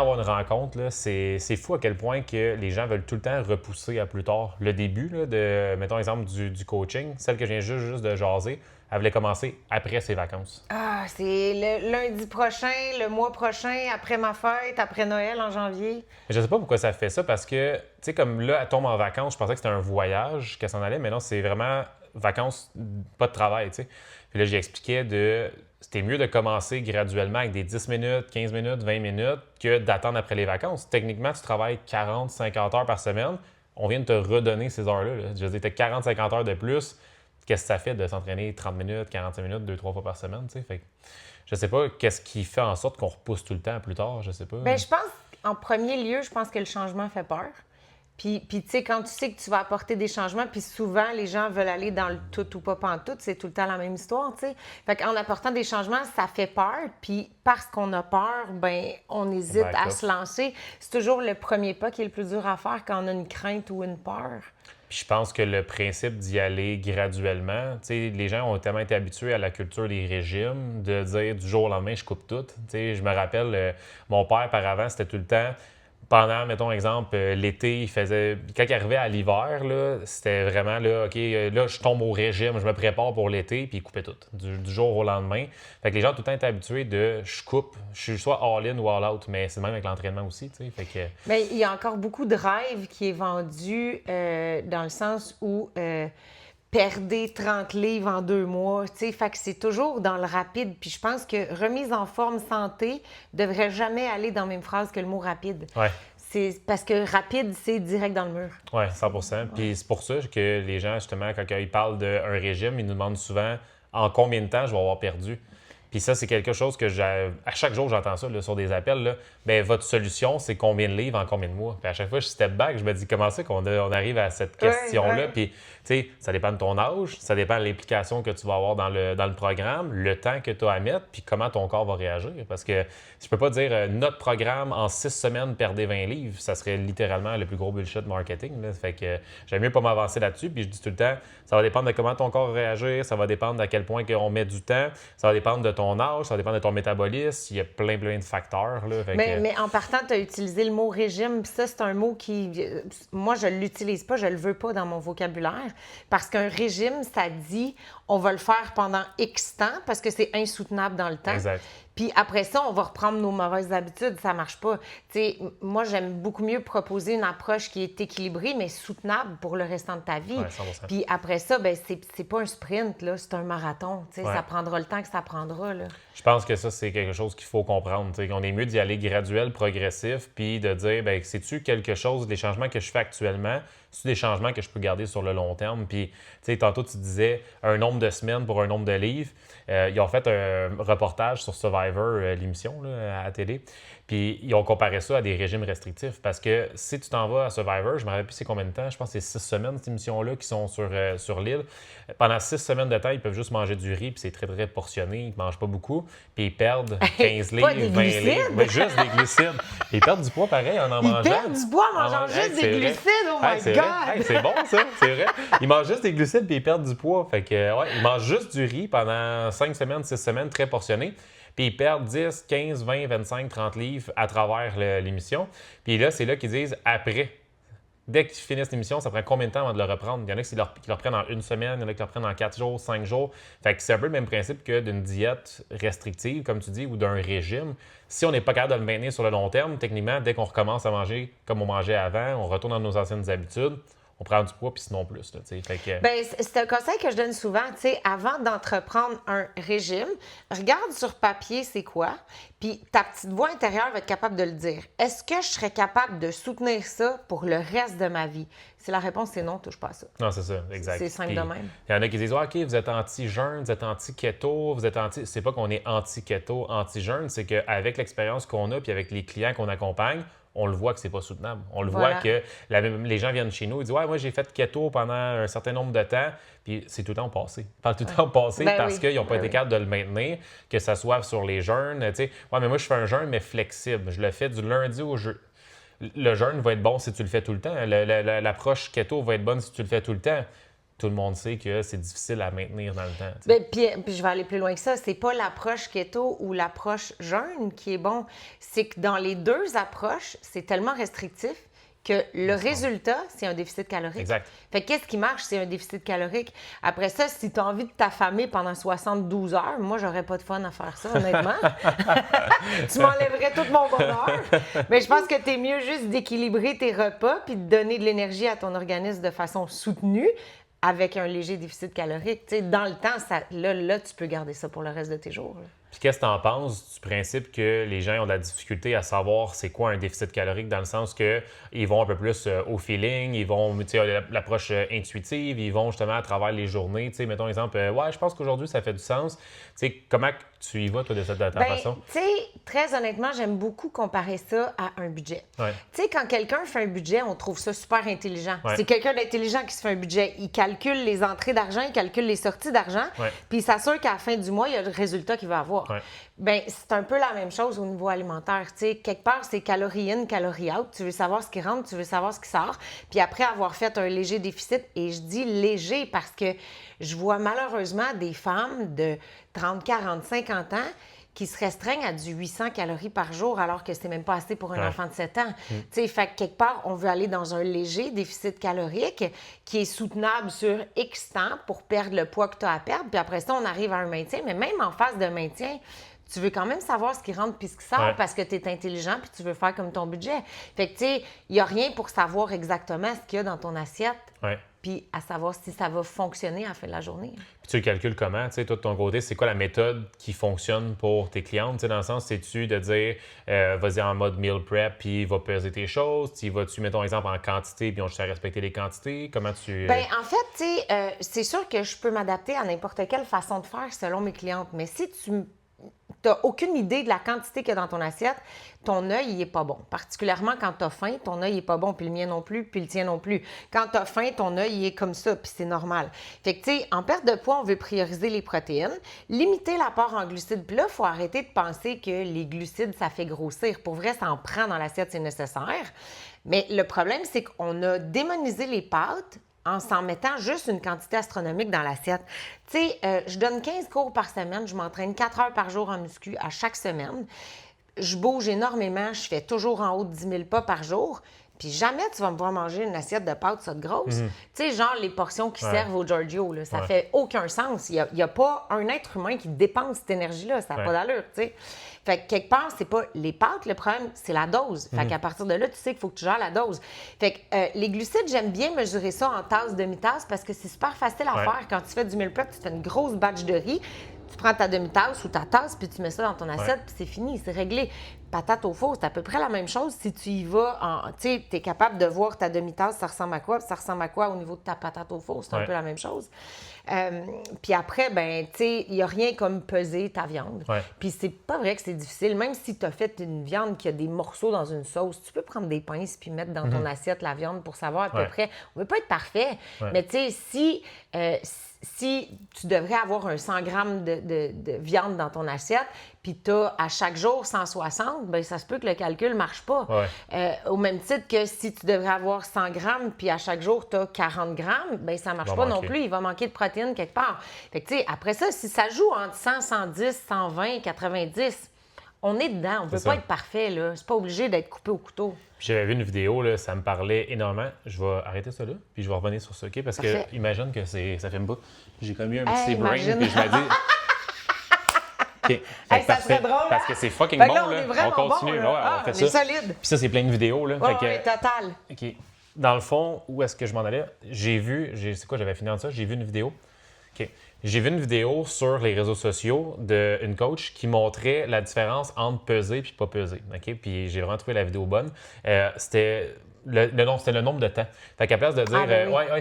Avoir une rencontre, là, c'est fou à quel point que les gens veulent tout le temps repousser à plus tard. Le début, là, mettons exemple du coaching, celle que je viens juste de jaser, elle voulait commencer après ses vacances. Ah, c'est le lundi prochain, le mois prochain, après ma fête, après Noël en janvier. Mais je sais pas pourquoi ça fait ça, parce que, tu sais, comme là, elle tombe en vacances, je pensais que c'était un voyage qu'elle s'en allait, mais non, c'est vraiment vacances, pas de travail, tu sais. Puis là, j'expliquais c'était mieux de commencer graduellement avec des 10 minutes, 15 minutes, 20 minutes que d'attendre après les vacances. Techniquement, tu travailles 40, 50 heures par semaine. On vient de te redonner ces heures-là. Là. Je veux dire, tu as 40, 50 heures de plus. Qu'est-ce que ça fait de s'entraîner 30 minutes, 45 minutes, 2, 3 fois par semaine, tu sais? Fait que je sais pas qu'est-ce qui fait en sorte qu'on repousse tout le temps plus tard, je sais pas. Bien, je pense, en premier lieu, je pense que le changement fait peur. Puis tu sais, quand tu sais que tu vas apporter des changements, puis souvent, les gens veulent aller dans le tout ou pas pantoute, c'est tout le temps la même histoire, tu sais. Fait qu'en apportant des changements, ça fait peur, puis parce qu'on a peur, ben on hésite back à off. se lancer. C'est toujours le premier pas qui est le plus dur à faire quand on a une crainte ou une peur. Puis je pense que le principe d'y aller graduellement, tu sais, les gens ont tellement été habitués à la culture des régimes, de dire du jour au lendemain, je coupe tout. Tu sais, je me rappelle, mon père, par avant, c'était tout le temps, pendant, mettons, exemple, l'été, il faisait, quand il arrivait à l'hiver, là, c'était vraiment, là, OK, là, je tombe au régime, je me prépare pour l'été, puis il coupait tout, du jour au lendemain. Fait que les gens ont tout le temps été habitués de, je coupe, je suis soit all-in ou all-out, mais c'est le même avec l'entraînement aussi, tu sais, fait que... Mais il y a encore beaucoup de rêves qui est vendu dans le sens où perdez 30 livres en 2 mois. Fait que c'est toujours dans le rapide. Puis je pense que remise en forme santé devrait jamais aller dans la même phrase que le mot rapide. Ouais. C'est parce que rapide, c'est direct dans le mur. Oui, 100%. Puis c'est pour ça que les gens, justement, quand ils parlent d'un régime, ils nous demandent souvent en combien de temps je vais avoir perdu. Puis ça, c'est quelque chose que à chaque jour, j'entends ça là, sur des appels. Là. Bien, votre solution, c'est combien de livres en combien de mois? Puis à chaque fois, je step back, je me dis comment c'est on arrive à cette question-là. Ouais. Puis, tu sais, ça dépend de ton âge, ça dépend de l'implication que tu vas avoir dans le programme, le temps que tu as à mettre, puis comment ton corps va réagir. Parce que je peux pas dire notre programme en 6 semaines, perdez 20 livres. Ça serait littéralement le plus gros bullshit marketing. Là. Fait que j'aime mieux pas m'avancer là-dessus. Puis je dis tout le temps, ça va dépendre de comment ton corps va réagir, ça va dépendre d'à quel point on met du temps, ça va dépendre de ton âge, ça va dépendre de ton métabolisme. Il y a plein de facteurs. Là. Fait que... Mais en partant, tu as utilisé le mot régime. Puis ça, c'est un mot qui. Moi, je ne l'utilise pas, je ne le veux pas dans mon vocabulaire. Parce qu'un régime, ça dit on va le faire pendant X temps parce que c'est insoutenable dans le temps. Exact. Puis après ça, on va reprendre nos mauvaises habitudes. Ça marche pas. T'sais, moi, j'aime beaucoup mieux proposer une approche qui est équilibrée, mais soutenable pour le restant de ta vie. Ouais, 100%. Puis après ça, ben c'est pas un sprint, là, c'est un marathon. Ouais. Ça prendra le temps que ça prendra. Là. Je pense que ça, c'est quelque chose qu'il faut comprendre. On est mieux d'y aller graduel, progressif, puis de dire, ben, c'est-tu quelque chose, des changements que je fais actuellement, c'est des changements que je peux garder sur le long terme. Puis, tantôt, tu disais un nombre de semaines pour un nombre de livres. Ils ont fait un reportage sur Survivor, l'émission là, à la télé. Puis, ils ont comparé ça à des régimes restrictifs. Parce que si tu t'en vas à Survivor, je ne me rappelle plus c'est combien de temps, je pense que c'est 6 semaines, cette émission-là, qui sont sur l'île. Pendant 6 semaines de temps, ils peuvent juste manger du riz, puis c'est très, très portionné. Ils ne mangent pas beaucoup. Puis, ils perdent 15 livres, Pas des 20 glucides. livres. Ouais, juste des glucides. Puis, ils perdent du poids pareil en mangeant. Ils perdent du poids en mangeant juste des c'est vrai. glucides. Oh my C'est God! vrai. Hey, c'est bon, ça, c'est vrai. Ils mangent juste des glucides puis ils perdent du poids. Fait que, ouais, ils mangent juste du riz pendant 5 semaines, 6 semaines, très portionné. Puis ils perdent 10, 15, 20, 25, 30 livres à travers l'émission. Puis là, c'est là qu'ils disent après. Dès qu'ils finissent l'émission, ça prend combien de temps avant de le reprendre? Il y en a qui le reprennent en 1 semaine, il y en a qui le reprennent en 4 jours, 5 jours. Fait que c'est un peu le même principe que d'une diète restrictive, comme tu dis, ou d'un régime. Si on n'est pas capable de le maintenir sur le long terme, techniquement, dès qu'on recommence à manger comme on mangeait avant, on retourne dans nos anciennes habitudes, on prend du poids, puis sinon plus. Là, fait que... Bien, c'est un conseil que je donne souvent. Avant d'entreprendre un régime, regarde sur papier c'est quoi, puis ta petite voix intérieure va être capable de le dire. Est-ce que je serais capable de soutenir ça pour le reste de ma vie? Si la réponse est non, touche pas à ça. Non, c'est ça, exact. C'est simple de même. Il y en a qui disent OK, vous êtes anti-jeûne, vous êtes anti-keto, vous êtes anti. C'est pas qu'on est anti-keto, anti-jeûne, c'est qu'avec l'expérience qu'on a puis avec les clients qu'on accompagne, on le voit que c'est pas soutenable. On le voit que les gens viennent chez nous, ils disent ouais, moi j'ai fait keto pendant un certain nombre de temps, puis c'est tout le temps au passé. Ils parlent tout le temps au passé parce qu'ils n'ont pas été capables de le maintenir, que ça soit sur les jeûnes. Tu sais, ouais, mais moi je fais un jeûne mais flexible. Je le fais du lundi au jeudi. Le jeûne va être bon si tu le fais tout le temps. L'approche keto va être bonne si tu le fais tout le temps. tout le monde sait que c'est difficile à maintenir dans le temps. Ben, puis je vais aller plus loin que ça. C'est pas l'approche keto ou l'approche jeûne qui est bon. C'est que dans les deux approches, c'est tellement restrictif que le résultat, c'est un déficit calorique. Exact. Fait que qu'est-ce qui marche? C'est un déficit calorique. Après ça, si tu as envie de t'affamer pendant 72 heures, moi, j'aurais pas de fun à faire ça, honnêtement. Tu m'enlèverais tout mon bonheur. Mais je pense que tu es mieux juste d'équilibrer tes repas puis de donner de l'énergie à ton organisme de façon soutenue avec un léger déficit calorique. Tu sais, dans le temps, là, tu peux garder ça pour le reste de tes jours. Là. Puis qu'est-ce que tu en penses du principe que les gens ont de la difficulté à savoir c'est quoi un déficit calorique dans le sens que ils vont un peu plus au feeling, ils vont, tu sais, l'approche intuitive, ils vont justement à travers les journées, tu sais, mettons exemple, ouais, je pense qu'aujourd'hui ça fait du sens. Tu sais, comment tu y vas toi de ta façon? Tu sais, très honnêtement, j'aime beaucoup comparer ça à un budget. Ouais. Tu sais, quand quelqu'un fait un budget, on trouve ça super intelligent. Ouais. C'est quelqu'un d'intelligent qui se fait un budget. Il calcule les entrées d'argent, il calcule les sorties d'argent, puis il s'assure qu'à la fin du mois, il y a le résultat qu'il va avoir. Ouais. Bien, c'est un peu la même chose au niveau alimentaire. Tu sais, quelque part, c'est calories in, calories out. Tu veux savoir ce qui rentre, tu veux savoir ce qui sort. Puis après avoir fait un léger déficit, et je dis léger parce que je vois malheureusement des femmes de 30, 40, 50 ans qui se restreignent à du 800 calories par jour alors que c'est même pas assez pour un enfant de 7 ans. Tu sais, fait que quelque part, on veut aller dans un léger déficit calorique qui est soutenable sur X temps pour perdre le poids que tu as à perdre. Puis après ça, on arrive à un maintien. Mais même en phase de maintien, tu veux quand même savoir ce qui rentre puis ce qui sort parce que tu es intelligent puis tu veux faire comme ton budget. Fait que, tu sais, il n'y a rien pour savoir exactement ce qu'il y a dans ton assiette puis à savoir si ça va fonctionner à la fin de la journée. Puis tu le calcules comment? Tu sais, toi, de ton côté, c'est quoi la méthode qui fonctionne pour tes clientes? Tu sais, dans le sens, c'est-tu de dire, vas-y en mode meal prep puis va peser tes choses? Vas-tu, mettons exemple, en quantité puis on juste à respecter les quantités? Comment tu... Bien, en fait, tu sais, c'est sûr que je peux m'adapter à n'importe quelle façon de faire selon mes clientes. Mais si tu n'as aucune idée de la quantité qu'il y a dans ton assiette, ton œil, il n'est pas bon. Particulièrement quand tu as faim, ton œil n'est pas bon, puis le mien non plus, puis le tien non plus. Quand tu as faim, ton œil, il est comme ça, puis c'est normal. Fait que, tu sais, en perte de poids, on veut prioriser les protéines, limiter l'apport en glucides. Puis là, il faut arrêter de penser que les glucides, ça fait grossir. Pour vrai, ça en prend dans l'assiette, c'est nécessaire. Mais le problème, c'est qu'on a démonisé les pâtes en s'en mettant juste une quantité astronomique dans l'assiette. Tu sais, je donne 15 cours par semaine, je m'entraîne 4 heures par jour en muscu à chaque semaine. Je bouge énormément, je fais toujours en haut de 10 000 pas par jour. Puis jamais tu vas me voir manger une assiette de pâtes ça de grosse. Tu sais, genre les portions qui servent au Giorgio, là, ça fait aucun sens. Il y a pas un être humain qui dépense cette énergie-là, ça n'a pas d'allure, tu sais. Fait que quelque part, c'est pas les pâtes, le problème, c'est la dose. Fait qu'à partir de là, tu sais qu'il faut que tu gères la dose. Fait que les glucides, j'aime bien mesurer ça en tasse, demi-tasse, parce que c'est super facile à faire. Quand tu fais du meal prep, tu fais une grosse batch de riz, tu prends ta demi-tasse ou ta tasse, puis tu mets ça dans ton assiette, puis c'est fini, c'est réglé. Patate au four, c'est à peu près la même chose si tu y vas en... Tu sais, tu es capable de voir ta demi-tasse, ça ressemble à quoi, puis ça ressemble à quoi au niveau de ta patate au four, c'est un peu la même chose. Puis après, ben tu sais, il n'y a rien comme peser ta viande. Puis c'est pas vrai que c'est difficile. Même si tu as fait une viande qui a des morceaux dans une sauce, tu peux prendre des pinces puis mettre dans ton assiette la viande pour savoir à peu près. On ne veut pas être parfait, mais tu sais, si tu devrais avoir un 100 grammes de viande dans ton assiette, puis tu as à chaque jour 160, bien, ça se peut que le calcul ne marche pas. Au même titre que si tu devrais avoir 100 grammes, puis à chaque jour, tu as 40 grammes, bien, ça ne marche pas non plus. Il va manquer de protéines quelque part. Fait que, tu sais, après ça, si ça joue entre 100, 110, 120, 90, on est dedans. On ne peut pas être parfait, là. C'est pas obligé d'être coupé au couteau. J'avais vu une vidéo, là, ça me parlait énormément. Je vais arrêter ça là, puis je vais revenir sur ça, OK? Parce que imagine que ça fait une bout. J'ai comme eu un petit brain, puis je me dis... OK. Ça serait drôle, parce que c'est fucking bon, là. On continue, bon, là. on fait on est ça. solide. Puis ça, c'est plein de vidéos, là. Total. OK. Dans le fond, où est-ce que je m'en allais? C'est quoi, j'avais fini en ça? J'ai vu une vidéo. OK. J'ai vu une vidéo sur les réseaux sociaux d'une coach qui montrait la différence entre peser puis pas peser. OK? Puis j'ai vraiment trouvé la vidéo bonne. C'était le nombre de temps. Fait qu'à place de dire,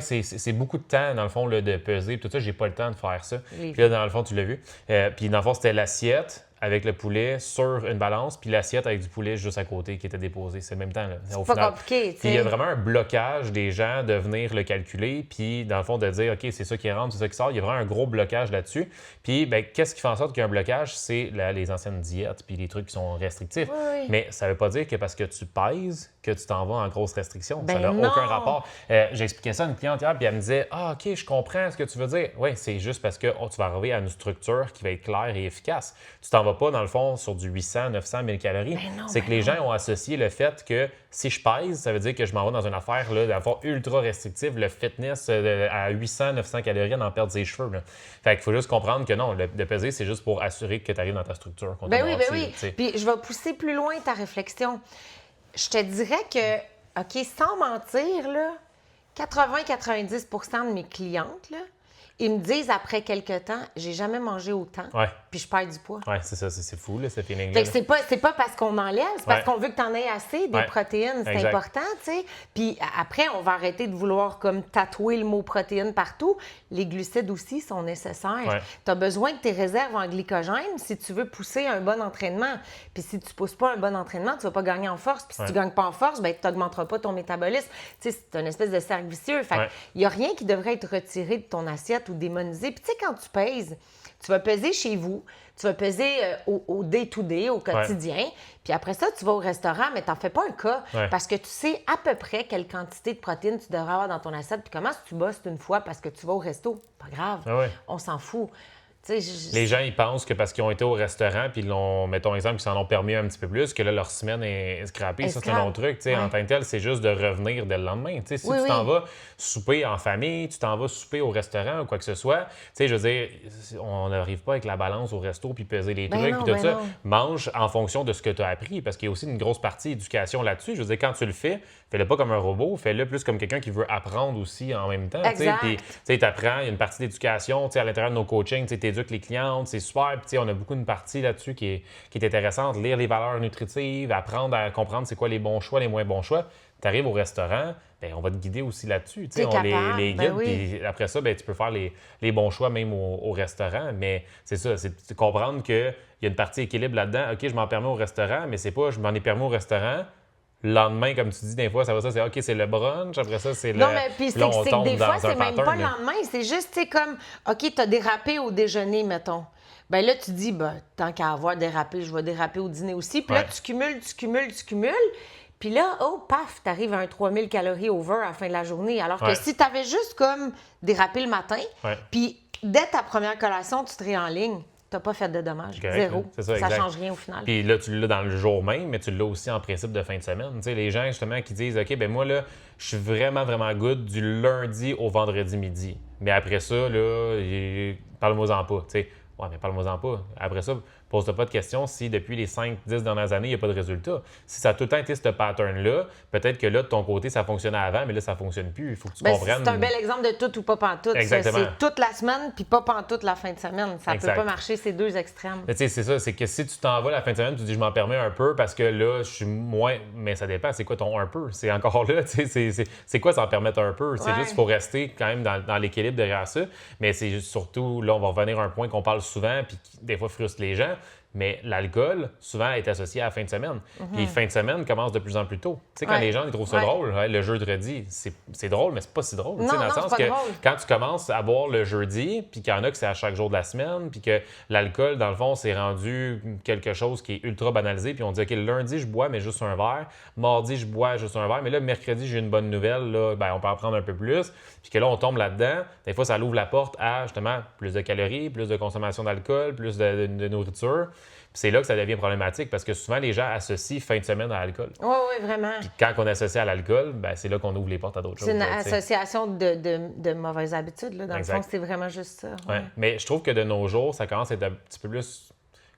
c'est beaucoup de temps, dans le fond, là, de peser, tout ça, j'ai pas le temps de faire ça. Puis là, dans le fond, tu l'as vu. Puis dans le fond, c'était l'assiette avec le poulet sur une balance, puis l'assiette avec du poulet juste à côté qui était déposé. C'est le même temps. Là. C'est pas compliqué, tu sais. Puis il y a vraiment un blocage des gens de venir le calculer, puis dans le fond de dire, OK, c'est ça qui rentre, c'est ça qui sort. Il y a vraiment un gros blocage là-dessus. Puis, ben, qu'est-ce qui fait en sorte qu'il y a un blocage? C'est les anciennes diètes, puis les trucs qui sont restrictifs. Oui. Mais ça veut pas dire que parce que tu pèses, que tu t'en vas en grosse restriction. Ben ça n'a non. aucun rapport. J'expliquais ça à une cliente hier, puis elle me disait, ah, OK, je comprends ce que tu veux dire. Oui, c'est juste parce que tu vas arriver à une structure qui va être claire et efficace. Tu t'en vas pas, dans le fond, sur du 800, 900, 1000 calories. C'est que les gens ont associé le fait que si je pèse, ça veut dire que je m'en vais dans une affaire là, d'avoir ultra restrictive, le fitness à 800, 900 calories, d'en perdre ses cheveux. Là. Fait qu'il faut juste comprendre que non, de peser, c'est juste pour assurer que tu arrives dans ta structure. Ben oui. Puis je vais pousser plus loin ta réflexion. Je te dirais que, OK, sans mentir, là, 80-90 % de mes clientes, là, ils me disent après quelques temps, j'ai jamais mangé autant, puis je perds du poids. Oui, c'est ça, c'est fou, là, ce feeling-là. Fait que c'est pas parce qu'on enlève, c'est parce qu'on veut que tu en aies assez, des protéines, c'est important, tu sais. Puis après, on va arrêter de vouloir comme tatouer le mot protéines partout. Les glucides aussi sont nécessaires. Tu as besoin de tes réserves en glycogène si tu veux pousser un bon entraînement. Puis si tu pousses pas un bon entraînement, tu vas pas gagner en force. Puis si tu gagnes pas en force, ben tu n'augmenteras pas ton métabolisme. Tu sais, c'est une espèce de cercle vicieux. Fait il y a rien qui devrait être retiré de ton assiette ou démonisé. Puis tu sais, quand tu pèses, tu vas peser chez vous, tu vas peser au day-to-day, au quotidien, puis après ça, tu vas au restaurant, mais tu n'en fais pas un cas parce que tu sais à peu près quelle quantité de protéines tu devrais avoir dans ton assiette, puis comment si tu bosses une fois parce que tu vas au resto, pas grave, on s'en fout. Les gens, ils pensent que parce qu'ils ont été au restaurant, puis ils l'ont, mettons exemple, ils s'en ont permis un petit peu plus, que là, leur semaine est scrappée. Ça, c'est un autre truc. En tant que tel, c'est juste de revenir dès le lendemain. Si tu t'en vas souper en famille, tu t'en vas souper au restaurant ou quoi que ce soit, je veux dire, on n'arrive pas avec la balance au resto puis peser les trucs puis tout ça. Non. Mange en fonction de ce que tu as appris, parce qu'il y a aussi une grosse partie éducation là-dessus. Je veux dire, quand tu le fais-le pas comme un robot, fais-le plus comme quelqu'un qui veut apprendre aussi en même temps. Puis, tu apprends, il y a une partie d'éducation, à l'intérieur de nos coachings, tu éduques les clientes, c'est super. Puis, on a beaucoup de partie là-dessus qui est intéressante. Lire les valeurs nutritives, apprendre à comprendre c'est quoi les bons choix, les moins bons choix. Tu arrives au restaurant, bien, on va te guider aussi là-dessus. On les guide, puis après ça, bien, tu peux faire les bons choix même au restaurant. Mais c'est ça, c'est comprendre qu'il y a une partie équilibre là-dedans. OK, je m'en permets au restaurant, mais c'est pas je m'en ai permis au restaurant. Le lendemain, comme tu dis, des fois, ça va c'est OK, c'est le brunch, après ça, c'est le. Non, mais puis c'est que des fois, c'est même pas le lendemain, c'est juste, tu sais, comme, OK, tu as dérapé au déjeuner, mettons. Bien là, tu dis, tant qu'à avoir dérapé, je vais déraper au dîner aussi. Puis là, tu cumules. Puis là, oh, paf, t'arrives à un 3000 calories over à la fin de la journée. Alors que si t'avais juste comme dérapé le matin, puis dès ta première collation, tu te réenlignes. T'as pas fait de dommages. Zéro. Ça ne change rien au final. Puis là, tu l'as dans le jour même, mais tu l'as aussi en principe de fin de semaine. Tu sais, les gens, justement, qui disent, OK, ben moi, là, je suis vraiment, vraiment good du lundi au vendredi midi. Mais après ça, là, parle-moi-en pas. Tu sais, ouais, mais parle-moi-en pas. Après ça, pose-toi pas de questions si depuis les 5-10 dernières années, il n'y a pas de résultat. Si ça a tout le temps été ce pattern-là, peut-être que là, de ton côté, ça fonctionnait avant, mais là, ça ne fonctionne plus. Il faut que tu comprennes. C'est un bel exemple de tout ou pas pantoute. Exactement. C'est toute la semaine, puis pas pantoute la fin de semaine. Ça ne peut pas marcher, ces deux extrêmes. Tu sais, c'est ça. C'est que si tu t'en vas la fin de semaine, tu dis, je m'en permets un peu parce que là, je suis moins. Mais ça dépend. C'est quoi ton un peu? C'est encore là. C'est quoi s'en permettre un peu? C'est juste qu'il faut rester quand même dans l'équilibre derrière ça. Mais c'est juste surtout, là, on va revenir à un point qu'on parle souvent, puis qui, des fois, frustre les gens. Mais l'alcool, souvent, est associé à la fin de semaine. Puis fin de semaine commence de plus en plus tôt. Tu sais, quand les gens ils trouvent ça drôle, le jeudi, c'est drôle, mais c'est pas si drôle. Non, dans le sens que drôle. quand tu commences à boire le jeudi, puis qu'il y en a que c'est à chaque jour de la semaine, puis que l'alcool, dans le fond, c'est rendu quelque chose qui est ultra banalisé, puis on dit, OK, le lundi, je bois, mais juste un verre. Mardi, je bois juste un verre. Mais là, mercredi, j'ai une bonne nouvelle, là, ben, on peut en prendre un peu plus. Puis que là, on tombe là-dedans. Des fois, ça ouvre la porte à, justement, plus de calories, plus de consommation d'alcool, plus de nourriture. Puis c'est là que ça devient problématique parce que souvent, les gens associent fin de semaine à l'alcool. Oui, vraiment. Puis quand on associe à l'alcool, ben, c'est là qu'on ouvre les portes à d'autres choses. C'est une association de mauvaises habitudes. Là. Dans le fond, c'est vraiment juste ça. Ouais. Mais je trouve que de nos jours, ça commence à être un petit peu plus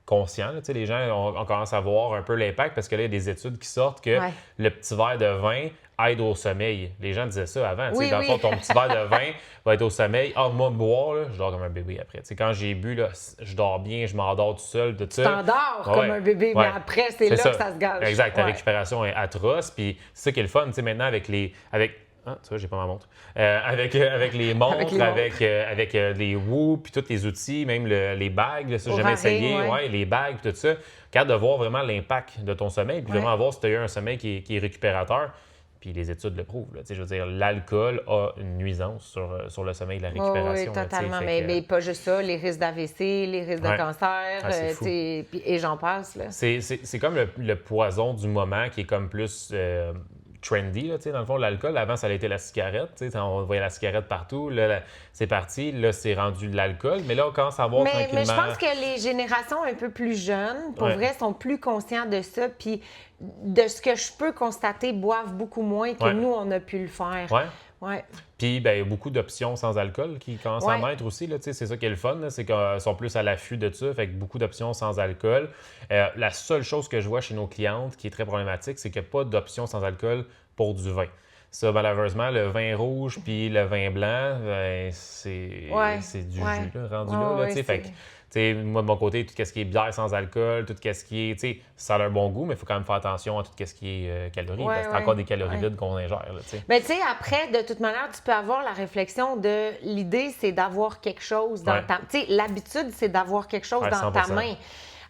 conscient. Là. Les gens, on commence à voir un peu l'impact parce que là, il y a des études qui sortent que le petit verre de vin aide au sommeil. Les gens disaient ça avant. Dans le fond, ton petit verre de vin va être au sommeil. Ah, moi, boire, là, je dors comme un bébé après. Quand j'ai bu, là, je dors bien, je m'endors tout seul. Tu t'endors comme un bébé, mais après, c'est là que ça se gâche. Exact. Ta récupération est atroce. Puis c'est ça qui est le fun. Maintenant, avec Ah, tu vois, j'ai pas ma montre. Avec les montres, avec les Whoop, puis tous les outils, même les bagues, là, ça, j'ai jamais essayé. Ouais, les bagues, puis tout ça. Capable de voir vraiment l'impact de ton sommeil, puis vraiment voir si tu as eu un sommeil qui est récupérateur. Puis les études le prouvent. Là. Je veux dire, l'alcool a une nuisance sur le sommeil et la récupération. Oui, totalement. Là, mais pas juste ça, les risques d'AVC, les risques de cancer, et j'en passe. Là. C'est comme le poison du moment qui est comme plus trendy. Là, dans le fond, l'alcool, avant, ça a été la cigarette. On voyait la cigarette partout. Là, c'est parti. Là, c'est rendu de l'alcool. Mais là, on commence à voir tranquillement... Mais je pense que les générations un peu plus jeunes, pour vrai, sont plus conscients de ça. Puis de ce que je peux constater, boivent beaucoup moins que nous, on a pu le faire. Ouais. Puis, il y a beaucoup d'options sans alcool qui commencent à naître aussi. Là, c'est ça qui est le fun, c'est qu'ils sont plus à l'affût de ça. Fait que beaucoup d'options sans alcool. La seule chose que je vois chez nos clientes qui est très problématique, c'est qu'il n'y a pas d'options sans alcool pour du vin. Ça, malheureusement, le vin rouge puis le vin blanc, c'est du jus là, rendu là. Fait que, moi, de mon côté, tout ce qui est bière sans alcool, tout ce qui est... Ça a un bon goût, mais il faut quand même faire attention à tout ce qui est calories. Parce que c'est encore des calories vides qu'on ingère. Mais tu sais, après, de toute manière, tu peux avoir la réflexion de... L'idée, c'est d'avoir quelque chose dans ta... Tu sais, l'habitude, c'est d'avoir quelque chose dans 100%. ta main.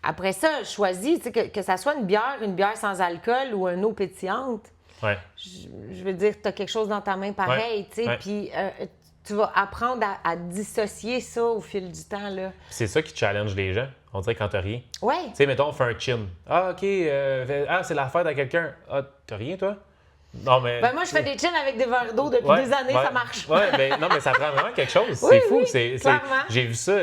Après ça, choisis, que ça soit une bière sans alcool ou une eau pétillante. Je veux dire, tu as quelque chose dans ta main pareil, tu sais, puis... tu vas apprendre à dissocier ça au fil du temps. Là. C'est ça qui challenge les gens. On dirait quand t'as rien. Oui. Tu sais, mettons, on fait un chin. Ah, OK. C'est la fête à quelqu'un. Ah, t'as rien, toi? Non, mais. Moi, je fais des chins avec des verres d'eau depuis des années, ça marche. Non, mais ça prend vraiment quelque chose. C'est fou. J'ai vu ça.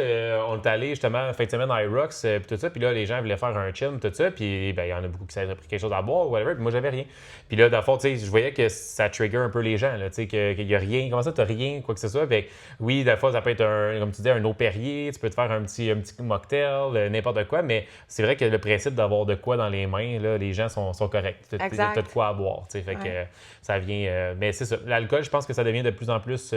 On est allé justement fin de semaine à Irox, puis tout ça. Puis là, les gens voulaient faire un chin, tout ça. Puis il y en a beaucoup qui avaient pris quelque chose à boire ou whatever. Puis moi, j'avais rien. Puis là, dans le fond, tu sais, je voyais que ça trigger un peu les gens, tu sais, qu'il n'y a rien. Comment ça, t'as rien, quoi que ce soit? Puis oui, des fois, ça peut être, comme tu dis, un eau Perrier. Tu peux te faire un petit mocktail, n'importe quoi. Mais c'est vrai que le principe d'avoir de quoi dans les mains, là, les gens sont corrects. T'as de quoi à boire, tu sais. Fait que ça vient... mais c'est ça. L'alcool, je pense que ça devient de plus en plus...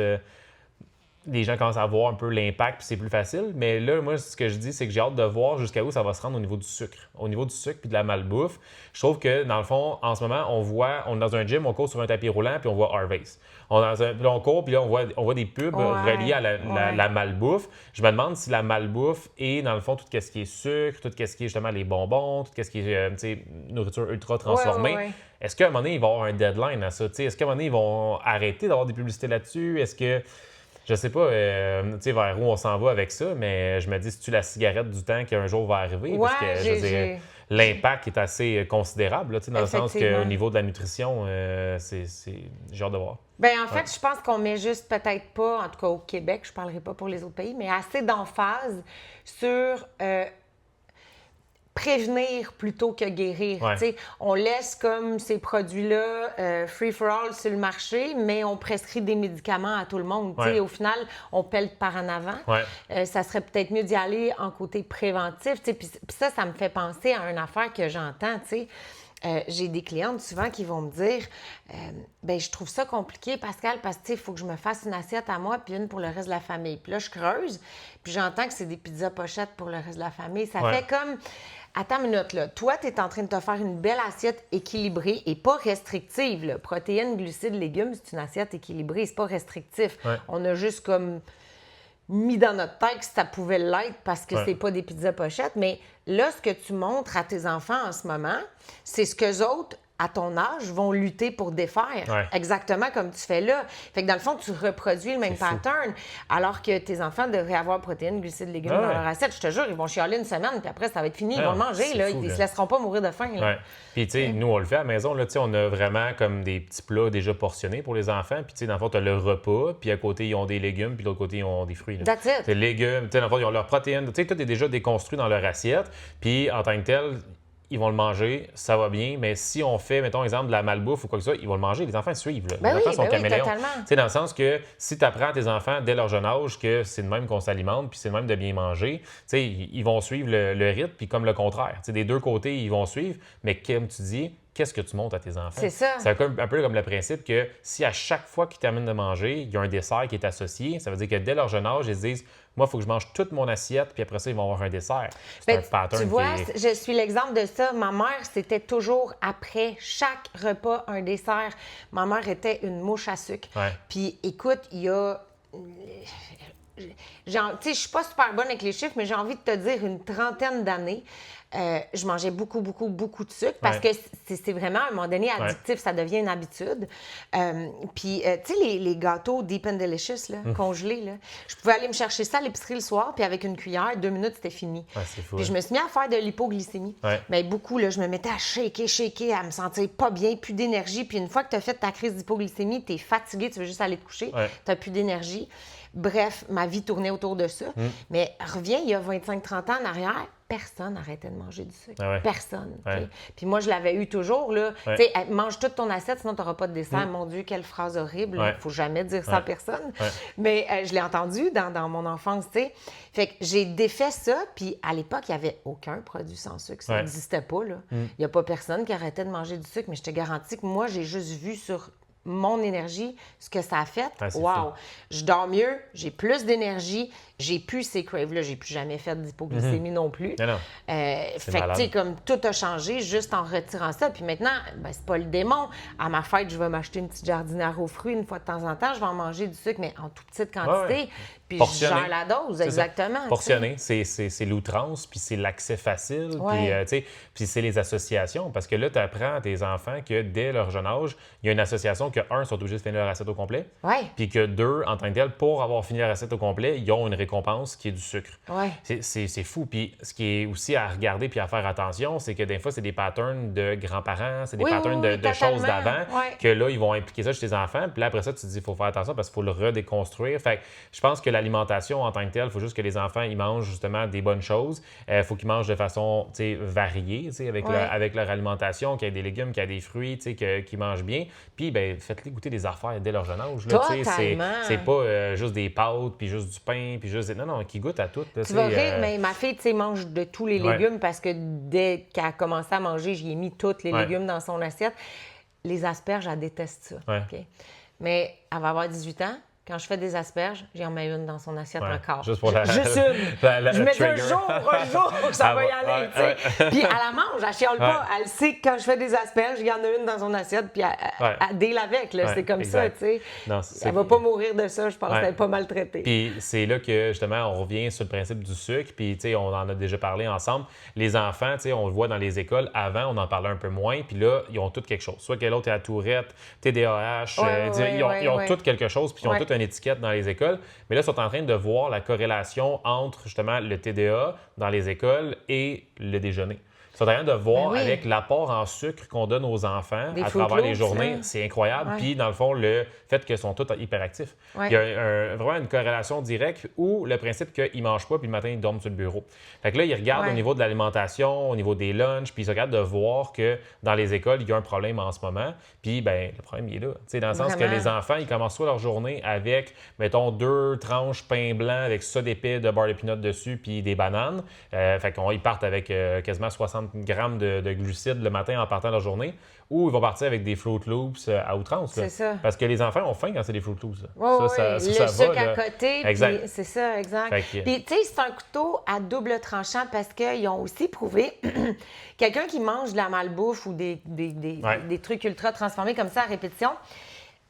les gens commencent à voir un peu l'impact, puis c'est plus facile. Mais là, moi, ce que je dis, c'est que j'ai hâte de voir jusqu'à où ça va se rendre au niveau du sucre. Au niveau du sucre puis de la malbouffe, je trouve que, dans le fond, en ce moment, on est dans un gym, on court sur un tapis roulant, puis on voit Harvey's. Puis là, on court, puis là, on voit des pubs reliées à la malbouffe. Je me demande si la malbouffe est, dans le fond, tout ce qui est sucre, tout ce qui est, justement, les bonbons, tout ce qui est, nourriture ultra transformée. Est-ce qu'à un moment donné, il va y avoir un deadline à ça? Est-ce qu'à un moment donné, ils vont arrêter d'avoir des publicités là-dessus? Est-ce que... Je sais pas vers où on s'en va avec ça, mais je me dis, c'est-tu la cigarette du temps qui un jour va arriver? Parce que, je veux dire, l'impact est assez considérable, là, dans le sens qu'au niveau de la nutrition, j'ai hâte de voir. Bien, en fait, je pense qu'on met juste peut-être pas, en tout cas au Québec, je parlerai pas pour les autres pays, mais assez d'emphase sur... prévenir plutôt que guérir. On laisse comme ces produits-là free for all sur le marché, mais on prescrit des médicaments à tout le monde. Au final, on pèle par en avant. Ça serait peut-être mieux d'y aller en côté préventif. Puis ça me fait penser à une affaire que j'entends. J'ai des clientes souvent qui vont me dire je trouve ça compliqué, Pascal, parce que il faut que je me fasse une assiette à moi puis une pour le reste de la famille. Puis là, je creuse, puis j'entends que c'est des pizzas pochettes pour le reste de la famille. Ça fait comme... Attends une minute, là. Toi, tu es en train de te faire une belle assiette équilibrée et pas restrictive. Là. Protéines, glucides, légumes, c'est une assiette équilibrée, c'est pas restrictif. On a juste comme mis dans notre tête que ça pouvait l'être parce que c'est pas des pizzas pochettes. Mais là, ce que tu montres à tes enfants en ce moment, c'est ce qu'eux autres, à ton âge, vont lutter pour défaire. Exactement comme tu fais là. Fait que dans le fond, tu reproduis le même pattern, alors que tes enfants devraient avoir protéines, glucides, légumes dans leur assiette. Je te jure, ils vont chialer une semaine, puis après, ça va être fini. Ils vont le manger. Là. Ils se laisseront pas mourir de faim. Là. Puis, tu sais, nous, on le fait à la maison. Là, on a vraiment comme des petits plats déjà portionnés pour les enfants. Puis, tu sais, dans le fond, tu as le repas, puis à côté, ils ont des légumes, puis de l'autre côté, ils ont des fruits. Là. That's it. Les légumes, tu sais, dans le fond, ils ont leurs protéines. Tu sais, tout est déjà déconstruit dans leur assiette. Puis, en tant que tel, ils vont le manger, ça va bien, mais si on fait, mettons, exemple, de la malbouffe ou quoi que ce soit, ils vont le manger, les enfants suivent. Là. Les enfants sont caméléons. Dans le sens que si tu apprends à tes enfants dès leur jeune âge que c'est de même qu'on s'alimente, puis c'est de même de bien manger, ils vont suivre le rythme, puis comme le contraire. Des deux côtés, ils vont suivre, mais comme tu dis, qu'est-ce que tu montres à tes enfants. C'est ça. C'est un peu comme le principe que si à chaque fois qu'ils terminent de manger, il y a un dessert qui est associé, ça veut dire que dès leur jeune âge, ils se disent moi, il faut que je mange toute mon assiette, puis après ça, ils vont avoir un dessert. C'est un pattern tu vois, qui est... je suis l'exemple de ça. Ma mère, c'était toujours après chaque repas un dessert. Ma mère était une mouche à sucre. Ouais. Puis écoute, il y a... Tu sais, je suis pas super bonne avec les chiffres, mais j'ai envie de te dire une trentaine d'années. Je mangeais beaucoup de sucre parce que c'est vraiment, à un moment donné, addictif. Ça devient une habitude. Puis, tu sais, les gâteaux Deep and Delicious, là, congelés, là, je pouvais aller me chercher ça à l'épicerie le soir, puis avec une cuillère, 2 minutes, c'était fini. Ouais, c'est fou, Puis je me suis mis à faire de l'hypoglycémie. Mais beaucoup, là, je me mettais à shaker, à me sentir pas bien, plus d'énergie. Puis une fois que tu as fait ta crise d'hypoglycémie, tu es fatigué, tu veux juste aller te coucher, tu n'as plus d'énergie. Bref, ma vie tournait autour de ça. Mais reviens, il y a 25-30 ans en arrière, personne n'arrêtait de manger du sucre. Personne. Puis moi, je l'avais eu toujours. Là. Tu sais, mange toute ton assiette, sinon tu n'auras pas de dessert. Mon Dieu, quelle phrase horrible. Il ne faut jamais dire ça à personne. Mais je l'ai entendu dans mon enfance. Tu sais. Fait que j'ai défait ça. Puis à l'époque, il n'y avait aucun produit sans sucre. Ça n'existait pas. Il n'y a pas personne qui arrêtait de manger du sucre. Mais je te garantis que moi, j'ai juste vu sur mon énergie, ce que ça a fait, wow! Je dors mieux, j'ai plus d'énergie, j'ai plus ces craves-là, j'ai plus jamais fait d'hypoglycémie non plus. Fait que, tu sais, comme tout a changé juste en retirant ça. Puis maintenant, ben, c'est pas le démon. À ma fête, je vais m'acheter une petite jardinière aux fruits une fois de temps en temps. Je vais en manger du sucre, mais en toute petite quantité. Puis je gère la dose, exactement. Portionner, c'est l'outrance, puis c'est l'accès facile, puis c'est les associations. Parce que là, tu apprends à tes enfants que dès leur jeune âge, il y a une association que, un, sont obligés de finir leur assiette au complet, puis que deux, en tant que tel, pour avoir fini leur assiette au complet, ils ont une récompense qui est du sucre. C'est fou. Puis ce qui est aussi à regarder puis à faire attention, c'est que des fois, c'est des patterns de grands-parents, c'est des patterns de choses d'avant, que là, ils vont impliquer ça chez tes enfants. Puis là, après ça, tu te dis, il faut faire attention parce qu'il faut le redéconstruire. Fait que je pense que l'alimentation en tant que telle, il faut juste que les enfants, ils mangent justement des bonnes choses. Il faut qu'ils mangent de façon variée, avec leur alimentation, qu'il y ait des légumes, qu'il y ait des fruits, qu'ils mangent bien. Puis, ben faites-les goûter des affaires dès leur jeune âge. C'est pas juste des pâtes, puis juste du pain, puis juste... Non, qui goûtent à tout. Là, tu vas rire, mais ma fille, tu sais, mange de tous les légumes parce que dès qu'elle a commencé à manger, j'y ai mis tous les légumes dans son assiette. Les asperges, elle déteste ça. Okay? Mais elle va avoir 18 ans. Quand je fais des asperges, j'en mets une dans son assiette encore. Juste pour la... Juste une. Je mets un jour, ça va y aller. Puis elle la mange, elle chiale pas. Elle sait que quand je fais des asperges, il y en a une dans son assiette, puis elle deal avec. C'est comme ça, tu sais. Elle va pas mourir de ça, je pense qu'elle est pas maltraitée. Puis c'est là que, justement, on revient sur le principe du sucre. Puis, tu sais, on en a déjà parlé ensemble. Les enfants, tu sais, on le voit dans les écoles. Avant, on en parlait un peu moins. Puis là, ils ont tous quelque chose. Soit que l'autre est à Tourette, TDAH. Ils ont tous quelque chose, puis ils ont tous une étiquette dans les écoles, mais là, ils sont en train de voir la corrélation entre, justement, le TDA dans les écoles et le déjeuner. Ils sont en train de voir avec l'apport en sucre qu'on donne aux enfants à travers les journées. C'est incroyable. Puis, dans le fond, le fait qu'ils sont tous hyperactifs. Il y a vraiment une corrélation directe où le principe qu'ils ne mangent pas, puis le matin, ils dorment sur le bureau. Fait que là, ils regardent au niveau de l'alimentation, au niveau des lunchs, puis ils regardent de voir que dans les écoles, il y a un problème en ce moment. Puis, ben le problème, il est là. T'sais, dans le sens que les enfants, ils commencent soit leur journée avec, mettons, 2 tranches pain blanc avec ça d'épais de beurre de pinot dessus, puis des bananes. Fait qu'ils partent avec quasiment 60 grammes de glucides le matin en partant de leur journée, ou ils vont partir avec des Fruit Loops à outrance. C'est ça. Parce que les enfants ont faim quand c'est des Fruit Loops. Le sucre à côté, exact. C'est ça, exact. Puis, tu sais, c'est un couteau à double tranchant parce qu'ils ont aussi prouvé quelqu'un qui mange de la malbouffe ou des trucs ultra transformés comme ça à répétition,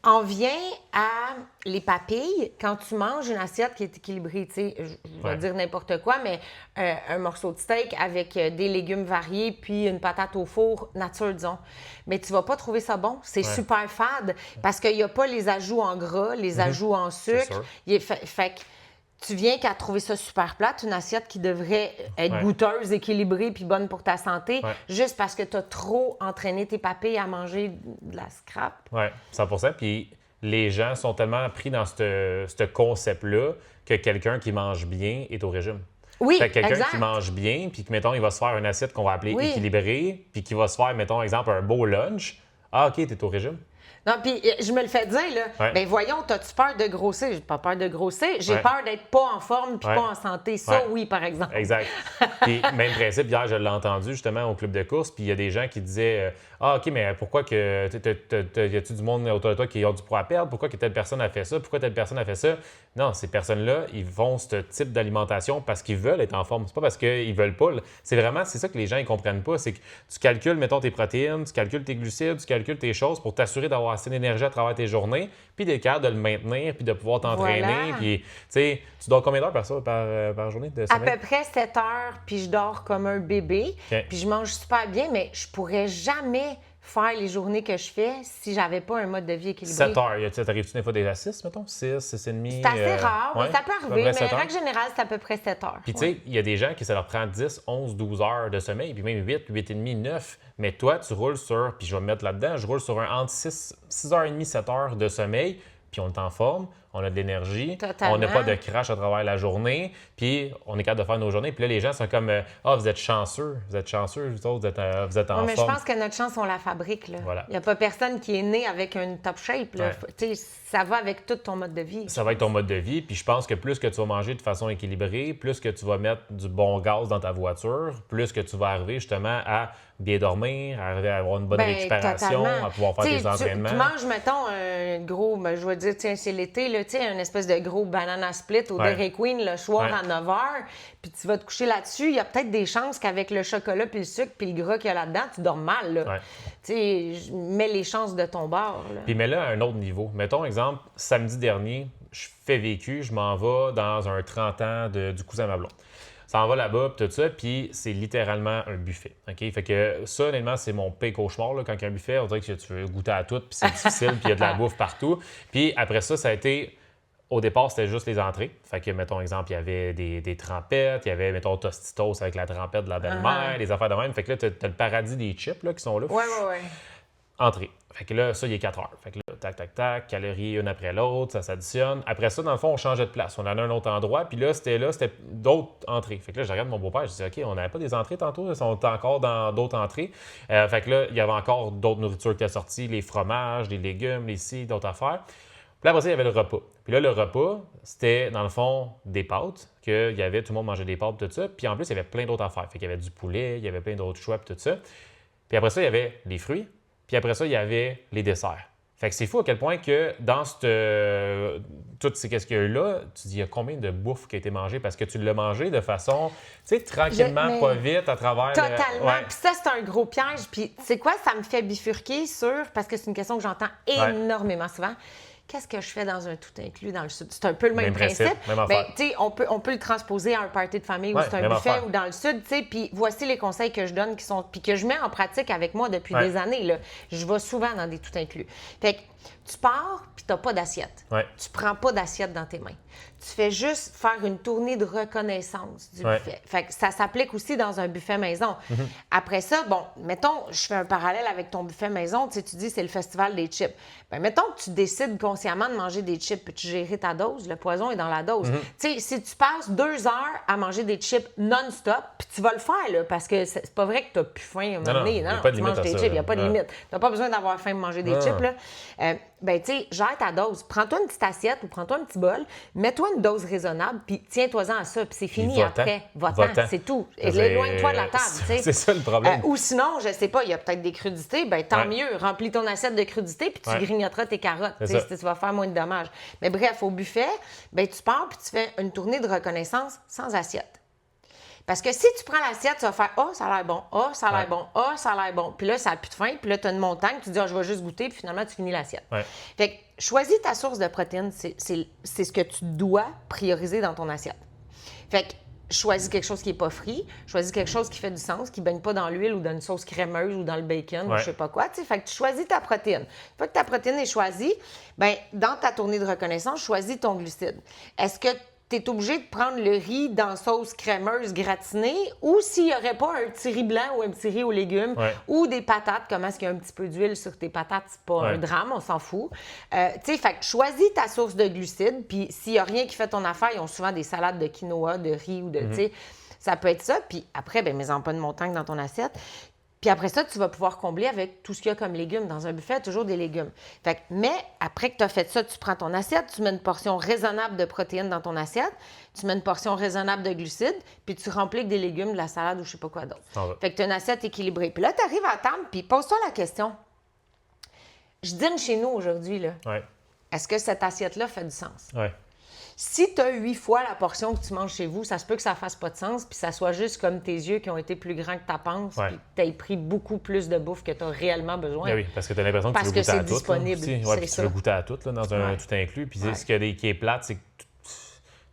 en vient à les papilles quand tu manges une assiette qui est équilibrée. Tu sais, je vais dire n'importe quoi, mais un morceau de steak avec des légumes variés puis une patate au four nature, disons. Mais tu vas pas trouver ça bon. C'est super fade parce qu'il n'y a pas les ajouts en gras, les ajouts en sucre. Fait que tu viens qu'à trouver ça super plate, une assiette qui devrait être goûteuse, équilibrée puis bonne pour ta santé, juste parce que tu as trop entraîné tes papilles à manger de la scrap. Oui, 100%. Puis les gens sont tellement pris dans ce concept-là que quelqu'un qui mange bien est au régime. Oui, fait que quelqu'un qui mange bien, puis que, mettons, il va se faire une assiette qu'on va appeler équilibrée, puis qui va se faire, mettons, exemple, un beau lunch. Ah, OK, t'es au régime. Non, puis je me le fais dire, là. Ouais. Ben voyons, t'as-tu peur de grossir? J'ai pas peur de grossir. J'ai Ouais. peur d'être pas en forme puis Ouais. pas en santé. Ça, Ouais. oui, par exemple. Exact. Puis, même principe, hier, je l'ai entendu justement au club de course, puis il y a des gens qui disaient Ah, OK, mais pourquoi que. Y a-tu du monde autour de toi qui a du poids à perdre? Pourquoi que telle personne a fait ça? Pourquoi telle personne a fait ça? Non, ces personnes-là, ils font ce type d'alimentation parce qu'ils veulent être en forme. C'est pas parce qu'ils veulent pas. C'est ça que les gens ne comprennent pas. C'est que tu calcules, mettons, tes protéines, tu calcules tes glucides, tu calcules tes choses pour t'assurer d'avoir assez d'énergie à travers tes journées, puis d'être capable de le maintenir, puis de pouvoir t'entraîner. Voilà. Puis, tu sais, tu dors combien d'heures par journée de À sommeil? peu près 7 heures, puis je dors comme un bébé. OK. Puis je mange super bien, mais je pourrais jamais faire les journées que je fais si j'avais pas un mode de vie équilibré. 7 heures. T'arrives-tu des fois déjà à 6, mettons? 6, 6,5? C'est assez rare, mais ouais, ça peut à peu arriver, près mais 7 en heures. règle générale, c'est à peu près 7 heures. Puis, tu Ouais. sais, il y a des gens qui ça leur prend 10, 11, 12 heures de sommeil, puis même 8, 8,5, 9. Mais toi, tu roules sur, puis je vais me mettre là-dedans, je roule sur un entre 6h30, 7 heures de sommeil, puis on est en forme, on a de l'énergie, Totalement. on n'a pas de crash à travers la journée, puis on est capable de faire nos journées. Puis là, les gens sont comme Ah, vous êtes chanceux, vous êtes autres, vous êtes en Ouais, mais je forme. pense que notre chance, on la fabrique. Là. Voilà. Il n'y a pas personne qui est né avec une top shape. Là. Ouais. Tu sais, ça va avec tout ton mode de vie. Ça va être ton mode de vie. Puis je pense que plus que tu vas manger de façon équilibrée, plus que tu vas mettre du bon gaz dans ta voiture, plus que tu vas arriver justement à bien dormir, à arriver à avoir une bonne Ben, récupération, totalement. à pouvoir faire T'sais, tes entraînements. Tu manges, mettons, un gros, ben, je vais dire, tiens, c'est l'été, là, tu sais, une espèce de gros banana split au Ouais. Dairy Queen le soir Ouais. à 9 h, puis tu vas te coucher là-dessus. Il y a peut-être des chances qu'avec le chocolat, puis le sucre, puis le gras qu'il y a là-dedans, tu dors mal. Là. Ouais. Tu sais, mets les chances de ton bord. Là. Puis mets-le à un autre niveau. Mettons, exemple, samedi dernier, je fais vécu, je m'en vais dans un 30 ans du cousin à ma blonde. Ça en va là-bas, puis tout ça, puis c'est littéralement un buffet. OK? Fait que ça, honnêtement, c'est mon pire cauchemar. Là, quand il y a un buffet, on dirait que tu veux goûter à tout, puis c'est difficile, puis il y a de la bouffe partout. Puis après ça a été... Au départ, c'était juste les entrées. Fait que, mettons, exemple, il y avait des trempettes, il y avait, mettons, Tostitos avec la trempette de la belle-mère, des affaires de même. Fait que là, t'as le paradis des chips là, qui sont là. Ouais. Entrée. Fait que là, ça, il est 4 heures. Fait que là, tac, tac, tac, calories une après l'autre, ça s'additionne. Après ça, dans le fond, on changeait de place. On allait à un autre endroit, puis là, c'était d'autres entrées. Fait que là, je regarde mon beau-père, je dis, OK, on n'avait pas des entrées tantôt, là, on était encore dans d'autres entrées. Fait que là, il y avait encore d'autres nourritures qui étaient sorties, les fromages, les légumes, les ci, d'autres affaires. Puis là, après ça, il y avait le repas. Puis là, le repas, c'était, dans le fond, des pâtes, qu'il y avait, tout le monde mangeait des pâtes, tout ça. Puis en plus, il y avait plein d'autres affaires. Fait qu'il y avait du poulet, il y avait plein d'autres choix, puis tout ça. Puis après ça, il y avait les fruits. Puis après ça, il y avait les desserts. Fait que c'est fou à quel point que dans toutes ces qu'est-ce qu'il y a eu là, tu dis, il y a combien de bouffe qui a été mangée? Parce que tu l'as mangé de façon, tu sais, tranquillement, Mais pas vite, à travers... Totalement. Ouais. Puis ça, c'est un gros piège. Puis c'est quoi? Ça me fait bifurquer sur, parce que c'est une question que j'entends énormément souvent. Qu'est-ce que je fais dans un tout inclus dans le sud? C'est un peu le même principe. Même Ben, affaire. tu sais, on peut le transposer à un party de famille où Ouais, c'est un même buffet affaire. ou dans le sud, tu sais. Puis voici les conseils que je donne puis que je mets en pratique avec moi depuis Ouais. des années. Là. Je vais souvent dans des tout inclus. Fait que tu pars puis tu n'as pas d'assiette. Ouais. Tu prends pas d'assiette dans tes mains. Tu fais juste faire une tournée de reconnaissance du Ouais. buffet. Fait que ça s'applique aussi dans un buffet maison. Après ça, bon, mettons, je fais un parallèle avec ton buffet maison. Tu sais, tu dis c'est le festival des chips. Bien, mettons que tu décides consciemment de manger des chips, peux-tu gérer ta dose? Le poison est dans la dose. Tu sais, si tu passes 2 heures à manger des chips non-stop, puis tu vas le faire, là, parce que c'est pas vrai que tu n'as plus faim à un moment donné. il y a pas de tu limite manges à tes ça, chips, il n'y a là. pas de Non. limite. Tu n'as pas besoin d'avoir faim de manger des Non. chips, là. Ben, tu sais, gère ta dose. Prends-toi une petite assiette ou prends-toi un petit bol, mets-toi une dose raisonnable, puis tiens-toi-en à ça, puis c'est fini va-t'en. après. Va-t'en, Va-t'en. c'est tout. Éloigne-toi de la table, tu sais. C'est ça le problème. Ou sinon, je sais pas, il y a peut-être des crudités, ben tant Ouais. mieux. Remplis ton assiette de crudités, puis tu Ouais. grignoteras tes carottes. C'est Tu sais, ça. tu vas faire moins de dommages. Mais bref, au buffet, ben tu pars, puis tu fais une tournée de reconnaissance sans assiette. Parce que si tu prends l'assiette, tu vas faire « Ah, ça a l'air bon. Ah, ça a l'air Ouais. bon. Ah, ça a l'air bon. » Puis là, ça n'a plus de faim. Puis là, tu as une montagne. Tu dis « Ah, je vais juste goûter. » Puis finalement, tu finis l'assiette. Ouais. Fait que choisis ta source de protéines. C'est ce que tu dois prioriser dans ton assiette. Fait que choisis quelque chose qui n'est pas frit. Choisis quelque chose qui fait du sens, qui ne baigne pas dans l'huile ou dans une sauce crémeuse ou dans le bacon ou Ouais. je sais pas quoi. Tu sais. Fait que tu choisis ta protéine. Une fois que ta protéine est choisie, ben dans ta tournée de reconnaissance, choisis ton glucide. Est-ce que tu es obligé de prendre le riz dans sauce crémeuse gratinée ou s'il n'y aurait pas un petit riz blanc ou un petit riz aux légumes Ouais. ou des patates, comment est-ce qu'il y a un petit peu d'huile sur tes patates, c'est pas un Ouais. drame, on s'en fout. Tu sais, fait que choisis ta source de glucides, puis s'il n'y a rien qui fait ton affaire, ils ont souvent des salades de quinoa, de riz ou de, tu sais, ça peut être ça. Puis après, ben mets-en pas de montagne dans ton assiette. Puis après ça, tu vas pouvoir combler avec tout ce qu'il y a comme légumes. Dans un buffet, il y a toujours des légumes. Fait que, mais après que tu as fait ça, tu prends ton assiette, tu mets une portion raisonnable de protéines dans ton assiette, tu mets une portion raisonnable de glucides, puis tu remplis avec des légumes, de la salade ou je sais pas quoi d'autre. Fait que tu as une assiette équilibrée. Puis là, tu arrives à table, puis pose-toi la question. Je dîne chez nous aujourd'hui, là. Ouais. Est-ce que cette assiette-là fait du sens? Ouais. Si tu as 8 fois la portion que tu manges chez vous, ça se peut que ça fasse pas de sens, puis ça soit juste comme tes yeux qui ont été plus grands que ta panse, puis que tu aies pris beaucoup plus de bouffe que tu as réellement besoin. Ben oui, parce que tu as l'impression que tu veux goûter à tout. Disponible, puis tu veux goûter à tout là, dans un tout inclus. Puis ce qui est plate, c'est que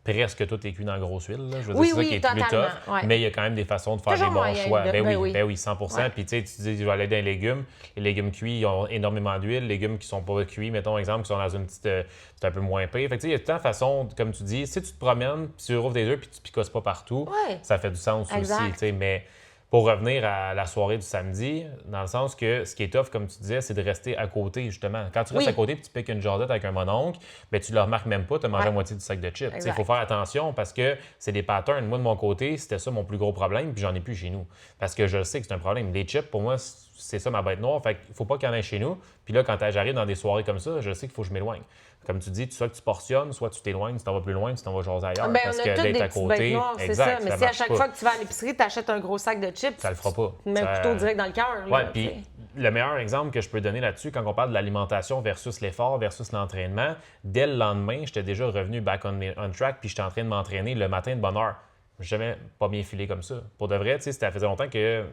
presque tout est cuit dans la grosse huile. Là. Je veux dire, c'est ça qui est plus tough, mais il y a quand même des façons de faire des bons choix. Ben oui, 100%. Puis tu dis, je vais aller dans les légumes. Les légumes cuits, ils ont énormément d'huile. Les légumes qui sont pas cuits, mettons, exemple, qui sont dans une petite... c'est un peu moins pire. Fait que il y a tout de façon, comme tu dis, si tu te promènes, puis tu rouvres des yeux, puis tu picosses pas partout, ça fait du sens aussi. Mais pour revenir à la soirée du samedi, dans le sens que ce qui est tough, comme tu disais, c'est de rester à côté, justement. Quand tu restes à côté et tu piques une jasette avec un mononcle, bien, tu ne le remarques même pas, tu as mangé la moitié du sac de chips. Il faut faire attention parce que c'est des patterns. Moi, de mon côté, c'était ça mon plus gros problème, puis j'en ai plus chez nous. Parce que je sais que c'est un problème. Les chips, pour moi, c'est ça ma bête noire. Fait qu'il ne faut pas qu'il y en ait chez nous. Puis là, quand j'arrive dans des soirées comme ça, je sais qu'il faut que je m'éloigne. Comme tu dis, soit que tu portionnes, soit tu t'éloignes, tu t'en vas plus loin, tu t'en vas jaser ailleurs. Parce que d'être à côté, c'est ça. Mais si à chaque fois que tu vas à l'épicerie, tu achètes un gros sac de chips, ça le fera pas. Tu mets un couteau direct dans le cœur. Oui, puis le meilleur exemple que je peux donner là-dessus, quand on parle de l'alimentation versus l'effort versus l'entraînement, dès le lendemain, j'étais déjà revenu back on track, puis j'étais en train de m'entraîner le matin de bonne heure. Je n'ai jamais pas bien filé comme ça. Pour de vrai, ça faisait longtemps que...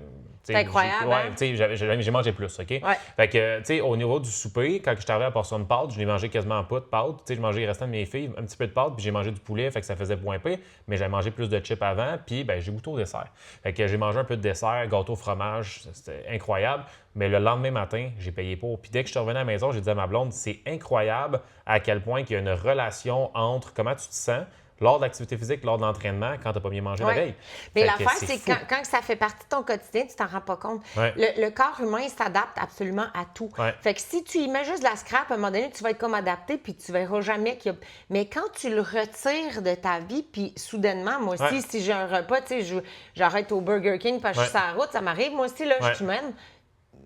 C'est incroyable. J'ai mangé plus, OK? Fait que, tu sais, au niveau du souper, quand je suis arrivé à la portion de pâtes, je l'ai mangé quasiment pas de pâtes. Tu sais, je mangeais les restants de mes filles, un petit peu de pâtes, puis j'ai mangé du poulet, fait que ça faisait point pire. Mais j'avais mangé plus de chips avant, puis ben, j'ai goûté au dessert. Fait que j'ai mangé un peu de dessert, gâteau, fromage, c'était incroyable. Mais le lendemain matin, j'ai payé pour. Puis dès que je suis revenu à la maison, j'ai dit à ma blonde, c'est incroyable à quel point il y a une relation entre comment tu te sens lors de l'activité physique, lors de l'entraînement, quand tu n'as pas bien mangé la veille. Mais l'affaire, c'est que quand ça fait partie de ton quotidien, tu t'en rends pas compte. Le corps humain, il s'adapte absolument à tout. Fait que si tu y mets juste de la scrap, à un moment donné, tu vas être comme adapté, puis tu verras jamais qu'il y a... Mais quand tu le retires de ta vie, puis soudainement, moi aussi, si j'ai un repas, tu sais, j'arrête au Burger King parce que je suis sur la route, ça m'arrive. Moi aussi, là, je suis humaine.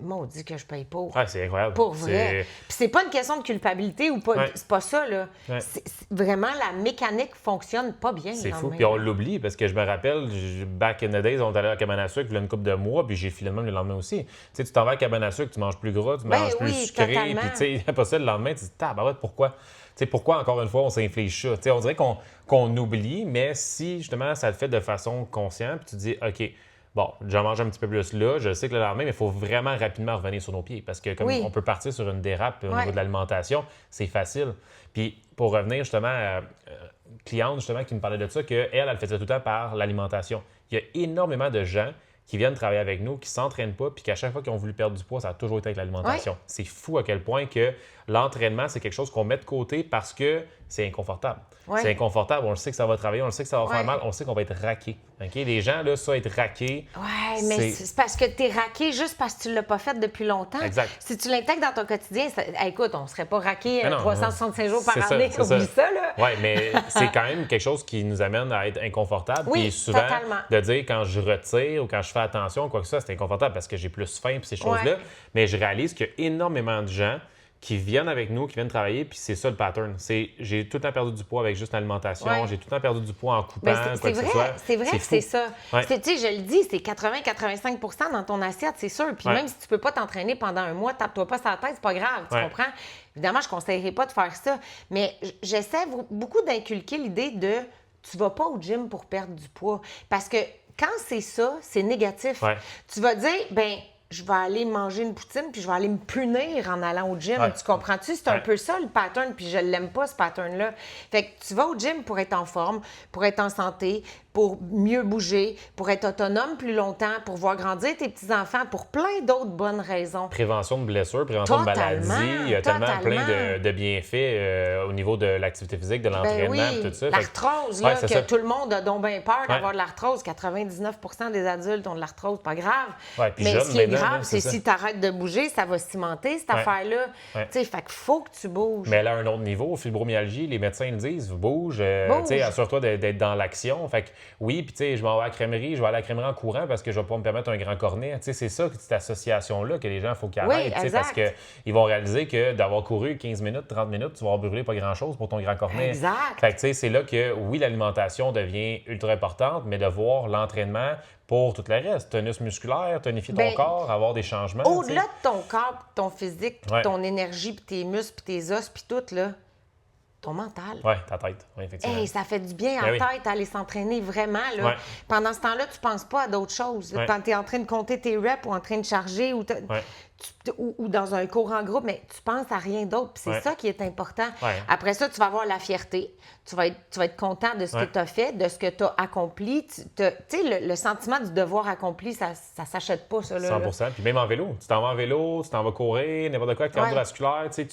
Maudit que je paye pour. C'est incroyable. Pour vrai. Puis c'est pas une question de culpabilité ou pas. C'est pas ça, là. Vraiment, la mécanique fonctionne pas bien. C'est fou. Puis on l'oublie parce que je me rappelle, back in the days, on est allé à la cabane à sucre, il y a une couple de mois, puis j'ai filé le même le lendemain aussi. Tu sais, tu t'en vas à la cabane à sucre, tu manges plus gras, tu manges plus sucré, puis tu sais, après ça, le lendemain, tu te dis, tabarouette, pourquoi? T'sais, pourquoi, encore une fois, on s'inflige ça? T'sais, on dirait qu'on oublie, mais si, justement, ça le fait de façon consciente, puis tu te dis, OK, bon, j'en mange un petit peu plus là, je sais que le lendemain, mais il faut vraiment rapidement revenir sur nos pieds parce que comme on peut partir sur une dérape au niveau de l'alimentation, c'est facile. Puis pour revenir justement à une cliente justement qui me parlait de ça, qu'elle faisait tout le temps par l'alimentation. Il y a énormément de gens qui viennent travailler avec nous, qui ne s'entraînent pas, puis qu'à chaque fois qu'ils ont voulu perdre du poids, ça a toujours été avec l'alimentation. C'est fou à quel point que l'entraînement, c'est quelque chose qu'on met de côté parce que c'est inconfortable. C'est inconfortable, on le sait que ça va travailler, on le sait que ça va faire mal, on le sait qu'on va être raqué. Okay? Les gens, là, ça, être raqué... Oui, mais c'est parce que tu es raqué juste parce que tu ne l'as pas fait depuis longtemps. Exact. Si tu l'intègres dans ton quotidien, écoute, on ne serait pas raqué 365 jours par année. Oublie ça, là. Oui, mais c'est quand même quelque chose qui nous amène à être inconfortable. Oui, puis souvent, totalement. De dire quand je retire ou quand je fais attention, quoi que ce soit, c'est inconfortable parce que j'ai plus faim puis ces choses-là. Mais je réalise qu'il y a énormément de gens qui viennent avec nous, qui viennent travailler, puis c'est ça le pattern. J'ai tout le temps perdu du poids avec juste l'alimentation, j'ai tout le temps perdu du poids en coupant, quoi que ce soit. C'est vrai que c'est ça. Tu sais, je le dis, c'est 80-85 dans ton assiette, c'est sûr. Puis même si tu peux pas t'entraîner pendant un mois, tape-toi pas sur la tête, c'est pas grave, tu comprends? Évidemment, je ne conseillerais pas de faire ça, mais j'essaie beaucoup d'inculquer l'idée de tu vas pas au gym pour perdre du poids. Parce que quand c'est ça, c'est négatif. Tu vas dire, je vais aller manger une poutine puis je vais aller me punir en allant au gym. Tu comprends-tu? C'est un peu ça le pattern, puis je l'aime pas, ce pattern-là. Fait que tu vas au gym pour être en forme, pour être en santé, pour mieux bouger, pour être autonome plus longtemps, pour voir grandir tes petits-enfants, pour plein d'autres bonnes raisons. Prévention de blessures, prévention de maladies. Il y a tellement plein de bienfaits au niveau de l'activité physique, de l'entraînement, tout ça. L'arthrose, là, que tout le monde a donc bien peur d'avoir de l'arthrose. 99 des adultes ont de l'arthrose, pas grave. Mais ce qui est grave, c'est si tu arrêtes de bouger, ça va cimenter cette affaire-là. Tu sais, fait qu'il faut que tu bouges. Mais là, à un autre niveau, fibromyalgie, les médecins le disent, bouge. Assure-toi d'être dans l'action. Fait que oui, puis tu sais, je m'en vais à la crèmerie, je vais aller à la crèmerie en courant parce que je vais pas me permettre un grand cornet. Tu sais, c'est ça, cette association-là que les gens, il faut qu'ils arrêtent, tu sais, parce qu'ils vont réaliser que d'avoir couru 15 minutes, 30 minutes, tu vas avoir brûlé pas grand-chose pour ton grand cornet. Exact. Fait que tu sais, c'est là que, oui, l'alimentation devient ultra importante, mais de voir l'entraînement pour tout le reste. Tonus musculaire, tonifier ton corps, avoir des changements. Au-delà de ton corps, ton physique, ton énergie, puis tes muscles, puis tes os, puis tout, là, ton mental. Oui, ta tête, effectivement. Hey, ça fait du bien à la tête aller s'entraîner vraiment. Là. Pendant ce temps-là, tu ne penses pas à d'autres choses. Quand tu es en train de compter tes reps ou en train de charger ou dans un cours en groupe, mais tu penses à rien d'autre. Puis c'est ça qui est important. Après ça, tu vas avoir la fierté. Tu vas être content de ce que tu as fait, de ce que tu as accompli. Tu sais, le sentiment du devoir accompli, ça ne s'achète pas, ça. Là, 100%. Puis même en vélo. Tu t'en vas en vélo, tu t'en vas courir, n'importe quoi, cardiovasculaire, tu sais,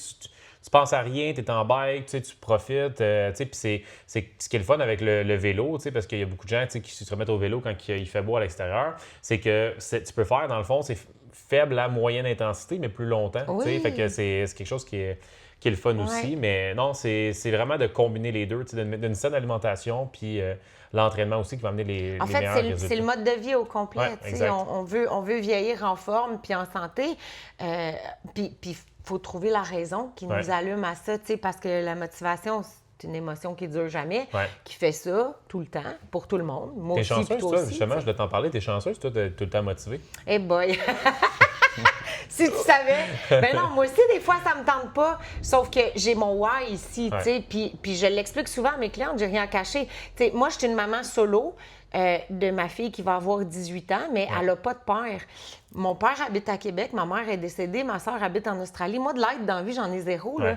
tu penses à rien, tu es en bike, tu profites. Puis c'est ce qui est le fun avec le vélo, parce qu'il y a beaucoup de gens qui se remettent au vélo quand il fait beau à l'extérieur. C'est que tu peux faire, dans le fond, c'est faible à moyenne intensité, mais plus longtemps. Fait que c'est quelque chose qui est le fun aussi. Mais non, c'est vraiment de combiner les deux, d'une saine alimentation, puis l'entraînement aussi qui va amener les meilleurs résultats. En fait, c'est le mode de vie au complet. On veut vieillir en forme puis en santé. Puis il faut trouver la raison qui nous allume à ça, parce que la motivation, c'est une émotion qui ne dure jamais, qui fait ça tout le temps, pour tout le monde. Moi aussi, chanceuse, toi toi, aussi, justement, je voulais t'en parler. T'es chanceuse, toi, de tout le temps motivée. Eh boy! Si tu savais! Ben non, moi aussi, des fois, ça me tente pas. Sauf que j'ai mon why ici, tu sais. Puis je l'explique souvent à mes clientes, j'ai rien à cacher. T'sais, moi, je suis une maman solo de ma fille qui va avoir 18 ans, mais elle n'a pas de père. Mon père habite à Québec, ma mère est décédée, ma soeur habite en Australie. Moi, de l'aide dans la vie, j'en ai zéro. Là.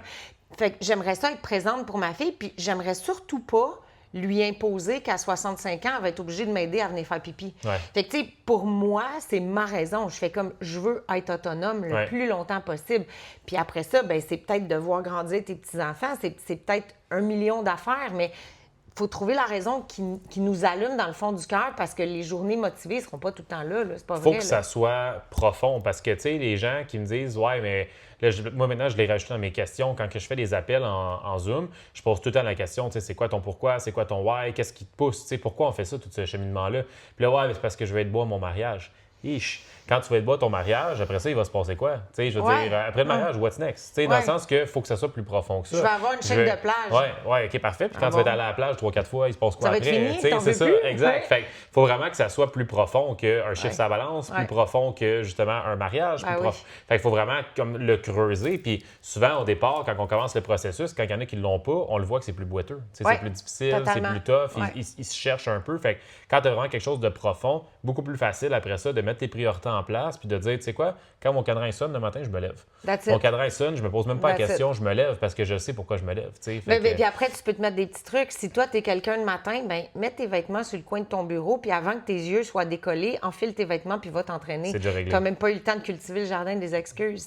Fait que j'aimerais ça être présente pour ma fille, puis j'aimerais surtout pas lui imposer qu'à 65 ans, elle va être obligée de m'aider à venir faire pipi. Fait que, tu sais, pour moi, c'est ma raison. Je fais comme, je veux être autonome le plus longtemps possible. Puis après ça, ben c'est peut-être de voir grandir tes petits-enfants, c'est peut-être 1 million d'affaires, mais il faut trouver la raison qui nous allume dans le fond du cœur parce que les journées motivées ne seront pas tout le temps là. C'est pas vrai. Il faut que ça soit profond parce que, tu sais, les gens qui me disent, ouais, mais là, moi, maintenant, je l'ai rajouté dans mes questions. Quand je fais des appels en Zoom, je pose tout le temps la question, tu sais, c'est quoi ton pourquoi, c'est quoi ton why, qu'est-ce qui te pousse, tu sais, pourquoi on fait ça, tout ce cheminement-là. Puis là, ouais, c'est parce que je veux être beau à mon mariage. Quand tu vas être beau à ton mariage, après ça, il va se passer quoi? T'sais, je veux dire, après le mariage, what's next? T'sais, dans le sens qu'il faut que ça soit plus profond que ça. Je vais avoir une chaîne de plage. Oui, OK, parfait. Puis quand tu vas être allé à la plage 3-4 fois, il se passe quoi ça après? Va être fini, c'est ça, exact. Fait il faut vraiment que ça soit plus profond qu'un chiffre sur la balance, plus profond que justement un mariage. Fait qu'il faut vraiment comme le creuser. Puis souvent, au départ, quand on commence le processus, quand il y en a qui ne l'ont pas, on le voit que c'est plus boiteux. C'est plus difficile, c'est plus tough, ils se cherchent un peu. Fait que quand tu as vraiment quelque chose de profond, beaucoup plus facile après ça de mettre tes priorités en place puis de dire, tu sais quoi, quand mon cadran sonne le matin, je me lève. Mon cadran sonne, je me pose même pas la question, je me lève parce que je sais pourquoi je me lève. Puis après, tu peux te mettre des petits trucs. Si toi, tu es quelqu'un le matin, ben mets tes vêtements sur le coin de ton bureau, puis avant que tes yeux soient décollés, enfile tes vêtements puis va t'entraîner. C'est déjà réglé. Tu n'as même pas eu le temps de cultiver le jardin des excuses.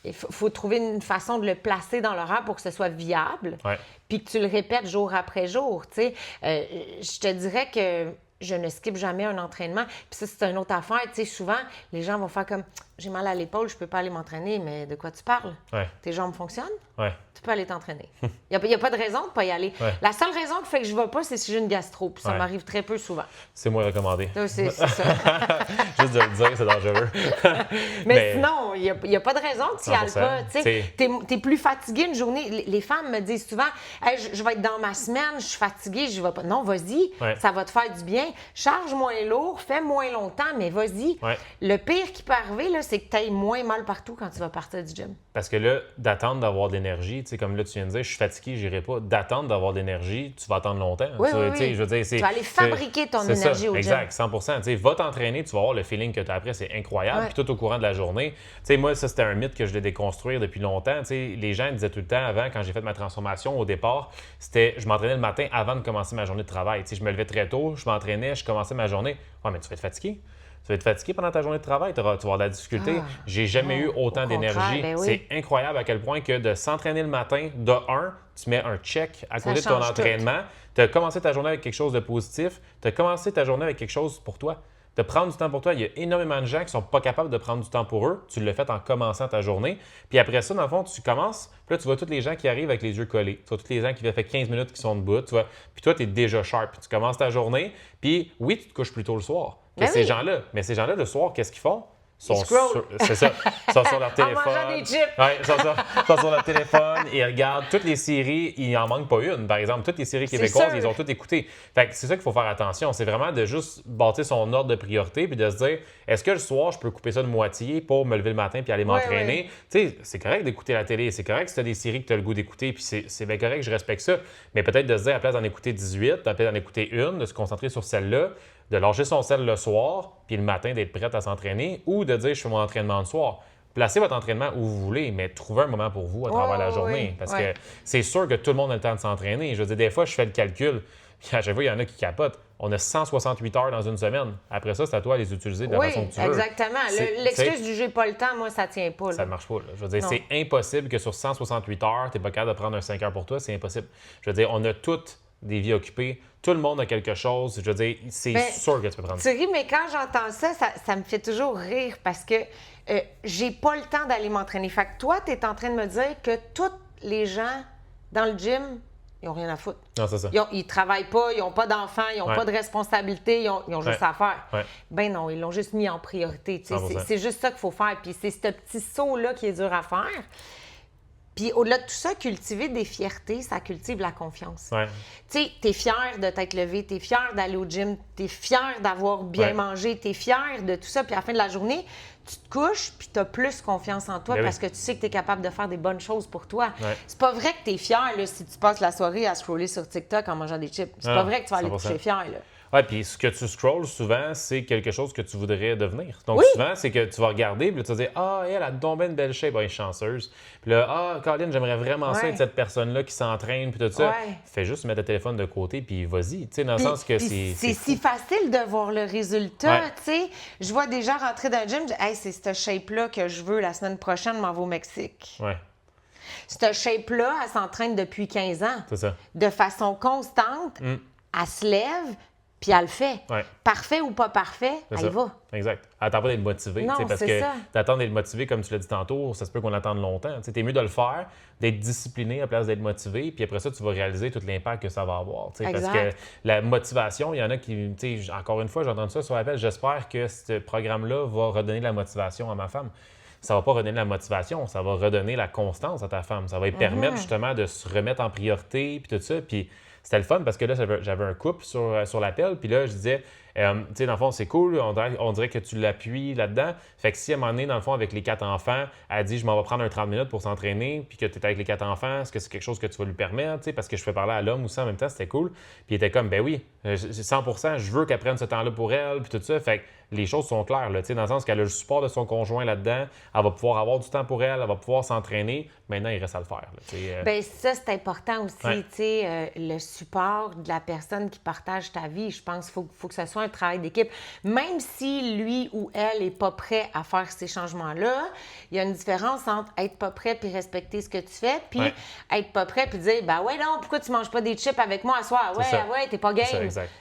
Il faut trouver une façon de le placer dans l'horaire pour que ce soit viable, puis que tu le répètes jour après jour. Je te dirais que je ne skip jamais un entraînement. Puis ça, c'est une autre affaire. Tu sais, souvent, les gens vont faire comme « J'ai mal à l'épaule, je peux pas aller m'entraîner. » Mais de quoi tu parles? Tes jambes fonctionnent? Tu peux aller t'entraîner. Il n'y a pas de raison de ne pas y aller. La seule raison qui fait que je ne vais pas, c'est si j'ai une gastro. Puis ça m'arrive très peu souvent. C'est moins recommandé. C'est ça. Juste de le dire, c'est dangereux. mais sinon, il n'y a pas de raison que tu n'y ailles pas. Tu es plus fatigué une journée. Les femmes me disent souvent hey, je vais être dans ma semaine, je suis fatiguée, je vais pas. Non, vas-y, ça va te faire du bien. Charge moins lourd, fais moins longtemps, mais vas-y. Le pire qui peut arriver, là, c'est que tu ailles moins mal partout quand tu vas partir du gym. Parce que là, d'attendre d'avoir de l'énergie, tu sais, comme là, tu viens de dire, je suis fatigué, j'irai pas. D'attendre d'avoir de l'énergie, tu vas attendre longtemps. Je veux dire, tu vas aller fabriquer ton énergie au gym. Exact, 100%. Tu sais, va t'entraîner, tu vas voir le feeling que tu as après, c'est incroyable. Puis tout au courant de la journée. Tu sais, moi, ça, c'était un mythe que je voulais déconstruire depuis longtemps. Tu sais, les gens disaient tout le temps avant, quand j'ai fait ma transformation au départ, c'était je m'entraînais le matin avant de commencer ma journée de travail. Tu sais, je me levais très tôt, je m'entraînais, je commençais ma journée. Ouais, mais tu vas être fatigué. Tu vas être fatigué pendant ta journée de travail, tu vas avoir de la difficulté. J'ai jamais eu autant d'énergie. C'est incroyable à quel point que de s'entraîner le matin, de un, tu mets un check à côté de ton entraînement. Tu as commencé ta journée avec quelque chose de positif. Tu as commencé ta journée avec quelque chose pour toi. de prendre du temps pour toi. Il y a énormément de gens qui ne sont pas capables de prendre du temps pour eux. Tu le fais en commençant ta journée. Puis après ça, dans le fond, tu commences. Puis là, tu vois tous les gens qui arrivent avec les yeux collés. Tu vois tous les gens qui viennent faire 15 minutes qui sont debout. Tu vois. Puis toi, tu es déjà sharp. Tu commences ta journée. Puis oui, tu te couches plus tôt le soir. Ben ces oui. gens-là, mais ces gens-là, le soir, qu'est-ce qu'ils font? Ils scrollent. C'est ça. Ils sont sur leur En téléphone. mangeant des chips. Ouais, ils sont sur leur téléphone. Ils regardent toutes les séries. Il n'en manque pas une. Par exemple, toutes les séries québécoises, sûr. ils ont toutes écoutées. Fait que c'est ça qu'il faut faire attention. C'est vraiment de juste bâtir son ordre de priorité puis de se dire, est-ce que le soir, je peux couper ça de moitié pour me lever le matin puis aller m'entraîner? Tu sais, c'est correct d'écouter la télé. C'est correct si tu as des séries que tu as le goût d'écouter. Puis c'est bien correct, je respecte ça. Mais peut-être de se dire, à la place d'en écouter 18, à la place d'en écouter une, de se concentrer sur celle-là, de lâcher son sel le soir, puis le matin d'être prête à s'entraîner, ou de dire je fais mon entraînement le soir. Placez votre entraînement où vous voulez, mais trouvez un moment pour vous à travers la journée. Parce que c'est sûr que tout le monde a le temps de s'entraîner. Je veux dire, des fois, je fais le calcul, puis à chaque fois, il y en a qui capotent. On a 168 heures dans une semaine. Après ça, c'est à toi de les utiliser de la façon que tu veux. Exactement. L'excuse du j'ai pas le temps, moi, ça tient pas. Là. Ça ne marche pas. Là. Je veux dire, c'est impossible que sur 168 heures, tu n'es pas capable de prendre un 5 heures pour toi. C'est impossible. Je veux dire, on a toutes des vies occupées. Tout le monde a quelque chose. Je veux dire, c'est sûr que tu peux prendre ça. Tu ris, mais quand j'entends ça, ça me fait toujours rire parce que j'ai pas le temps d'aller m'entraîner. Fait que toi, tu es en train de me dire que tous les gens dans le gym, ils n'ont rien à foutre. Non, c'est ça. Ils travaillent pas, ils n'ont pas d'enfants, ils n'ont pas de responsabilité, ils ont juste ça à faire. Ouais. Ben non, ils l'ont juste mis en priorité. C'est juste ça qu'il faut faire. Puis c'est ce petit saut-là qui est dur à faire. Puis au-delà de tout ça, cultiver des fiertés, ça cultive la confiance. Ouais. Tu sais, t'es fier de t'être levé, t'es fier d'aller au gym, t'es fier d'avoir bien mangé, t'es fier de tout ça. Puis à la fin de la journée, tu te couches, puis t'as plus confiance en toi parce que tu sais que t'es capable de faire des bonnes choses pour toi. Ouais. C'est pas vrai que t'es fier là, si tu passes la soirée à scroller sur TikTok en mangeant des chips. C'est pas vrai que tu vas aller te coucher fier. Là. Oui, puis ce que tu scrolls souvent, c'est quelque chose que tu voudrais devenir. Donc souvent, c'est que tu vas regarder, puis tu vas dire ah, elle a tombé une belle shape, elle est chanceuse. Puis là, ah, Colin, j'aimerais vraiment ça être cette personne-là qui s'entraîne, puis tout ça. Fais juste mettre le téléphone de côté, puis vas-y. Tu sais, dans le sens que c'est. C'est si facile de voir le résultat. Tu sais, je vois des gens rentrer dans le gym, je dis hey, c'est cette shape-là que je veux la semaine prochaine, je m'en vais au Mexique. Ouais. Cette shape-là, elle s'entraîne depuis 15 ans. C'est ça. De façon constante, elle se lève, puis elle le fait. Ouais. Parfait ou pas parfait, elle y va. Exact. Attends pas d'être motivé. Non, parce c'est que ça. d'attendre d'être motivé, comme tu l'as dit tantôt, ça se peut qu'on attende longtemps. Tu es mieux de le faire, d'être discipliné à la place d'être motivé, puis après ça, tu vas réaliser tout l'impact que ça va avoir. Parce que la motivation, il y en a qui, encore une fois, j'ai entendu ça sur l'appel, j'espère que ce programme-là va redonner de la motivation à ma femme. Ça va pas redonner la motivation, ça va redonner la constance à ta femme. Ça va lui permettre justement de se remettre en priorité, puis tout ça. Puis c'était le fun parce que là, j'avais un couple sur l'appel, puis là, je disais, tu sais, dans le fond, c'est cool, on dirait que tu l'appuies là-dedans. Fait que si à un moment donné, dans le fond, avec les 4 enfants, elle dit, je m'en vais prendre un 30 minutes pour s'entraîner, puis que tu es avec les 4 enfants, est-ce que c'est quelque chose que tu vas lui permettre, tu sais, parce que je fais parler à l'homme aussi en même temps, c'était cool. Puis il était comme, ben oui, 100%, je veux qu'elle prenne ce temps-là pour elle, puis tout ça. Fait que les choses sont claires, là, dans le sens qu'elle a le support de son conjoint là-dedans, elle va pouvoir avoir du temps pour elle, elle va pouvoir s'entraîner. Maintenant, il reste à le faire. Bien, ça, c'est important aussi, le support de la personne qui partage ta vie. Je pense qu'il faut que ce soit un travail d'équipe. Même si lui ou elle n'est pas prêt à faire ces changements-là, il y a une différence entre être pas prêt puis respecter ce que tu fais, puis être pas prêt puis dire, ben ouais, non, pourquoi tu manges pas des chips avec moi à soir? Ouais, t'es pas game. C'est ça, exact.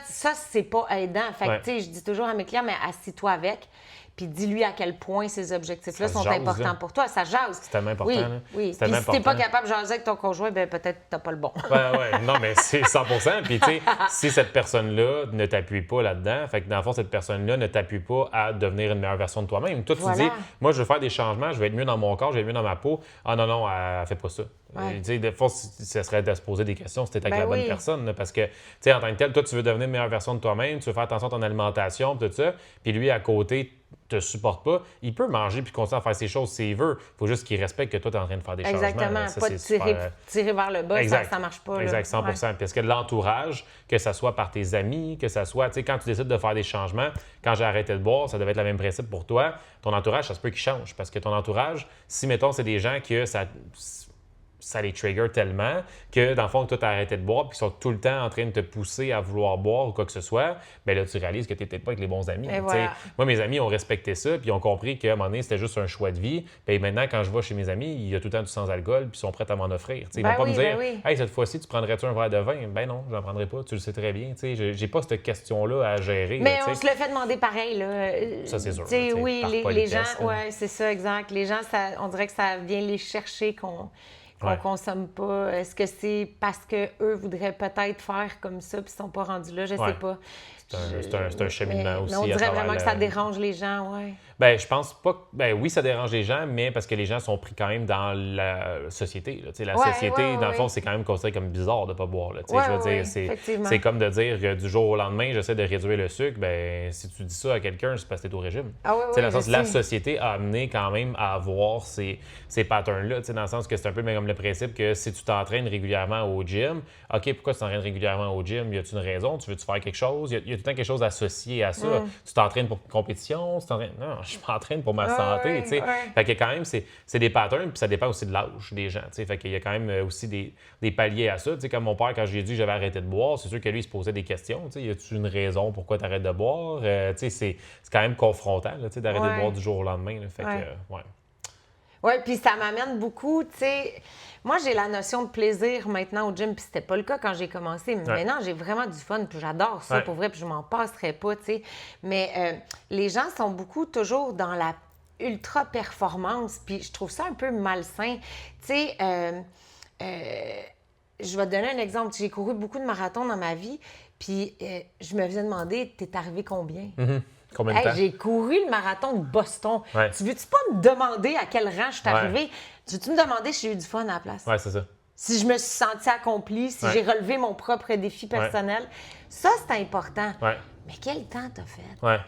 Ça, c'est pas aidant. Fait que, tu sais, je dis toujours à mes clients, mais assis-toi avec, puis dis-lui à quel point ces objectifs-là sont importants pour toi. Ça jase. C'est tellement important. Oui. Puis si t'es pas capable de jaser avec ton conjoint, ben peut-être que t'as pas le bon. Oui. Non, mais c'est 100%. Puis, tu sais, si cette personne-là ne t'appuie pas là-dedans, fait que dans le fond, cette personne-là ne t'appuie pas à devenir une meilleure version de toi-même. Toi, tu dis, moi, je veux faire des changements, je vais être mieux dans mon corps, je vais être mieux dans ma peau. Ah non, elle fait pas ça. Tu sais, des fois, ça serait de se poser des questions si tu es avec la bonne personne. Là, parce que, tu sais, en tant que tel, toi, tu veux devenir une meilleure version de toi-même, tu veux faire attention à ton alimentation, tout ça. Puis lui, à côté, te supporte pas. Il peut manger puis continuer à faire ses choses s'il veut. Il faut juste qu'il respecte que toi, tu es en train de faire des changements. Exactement. Ça, pas de tirer vers le bas, ça marche pas. Exact, 100%. Parce que l'entourage, que ce soit par tes amis, que ce soit, tu sais, quand tu décides de faire des changements, quand j'ai arrêté de boire, ça devait être le même principe pour toi. Ton entourage, ça se peut qu'il change. Parce que ton entourage, si, mettons, c'est des gens que ça ça les trigger tellement que, dans le fond, toi, tu as arrêté de boire puis ils sont tout le temps en train de te pousser à vouloir boire ou quoi que ce soit, bien là, tu réalises que tu n'es peut-être pas avec les bons amis. Voilà. Moi, mes amis ont respecté ça puis ils ont compris qu'à un moment donné, c'était juste un choix de vie. Puis maintenant, quand je vais chez mes amis, il y a tout le temps du sans-alcool puis ils sont prêts à m'en offrir. Ils ne vont pas me dire « Hey, cette fois-ci, tu prendrais-tu un verre de vin? » Ben non, je n'en prendrai pas. Tu le sais très bien. J'ai pas cette question-là à gérer. Mais on se le fait demander pareil. Là. Ça, c'est sûr. Oui, les gens, c'est ça, exact. Les gens, on dirait que ça vient les chercher qu'on consomme pas. Est-ce que c'est parce qu'eux voudraient peut-être faire comme ça puis ils sont pas rendus là? Je sais pas. C'est un cheminement aussi. On dirait vraiment que ça dérange les gens, Ben, je pense pas que... Ben oui, ça dérange les gens, mais parce que les gens sont pris quand même dans la société. Là. La société, dans le fond, c'est quand même considéré comme bizarre de ne pas boire. Là. Je veux dire, c'est comme de dire que du jour au lendemain, j'essaie de réduire le sucre. Ben, si tu dis ça à quelqu'un, c'est parce que tu es au régime. Dans le sens, la société a amené quand même à avoir ces patterns-là. Dans le sens que c'est un peu comme le principe que si tu t'entraînes régulièrement au gym, OK, pourquoi tu t'entraînes régulièrement au gym? Y a-t-il une raison? Tu veux-tu faire quelque chose? Il y a tout le temps quelque chose associé à ça. Tu t'entraînes pour une compétition? Non, je m'entraîne pour ma santé, tu sais. Fait que quand même, c'est des patterns, puis ça dépend aussi de l'âge des gens, tu sais. Fait qu'il y a quand même aussi des paliers à ça. Tu sais, comme mon père, quand j'ai dit que j'avais arrêté de boire, c'est sûr que lui, il se posait des questions, tu sais. Y a-tu une raison pourquoi tu arrêtes de boire? Tu sais, c'est quand même confrontant, là, tu sais, d'arrêter de boire du jour au lendemain, là. Fait que, Oui, puis ça m'amène beaucoup, tu sais... Moi, j'ai la notion de plaisir maintenant au gym, puis c'était pas le cas quand j'ai commencé. Mais maintenant, j'ai vraiment du fun, puis j'adore ça, pour vrai, puis je m'en passerais pas, tu sais. Mais les gens sont beaucoup toujours dans la ultra-performance, puis je trouve ça un peu malsain. Tu sais, je vais te donner un exemple. J'ai couru beaucoup de marathons dans ma vie, puis je me faisais demander, t'es arrivé combien? Combien de temps? J'ai couru le marathon de Boston. Tu veux-tu pas me demander à quel rang je suis arrivée? Tu veux-tu me demander si j'ai eu du fun à la place? Oui, c'est ça. Si je me suis sentie accomplie, si j'ai relevé mon propre défi personnel. Ça, c'est important. Mais quel temps t'as fait?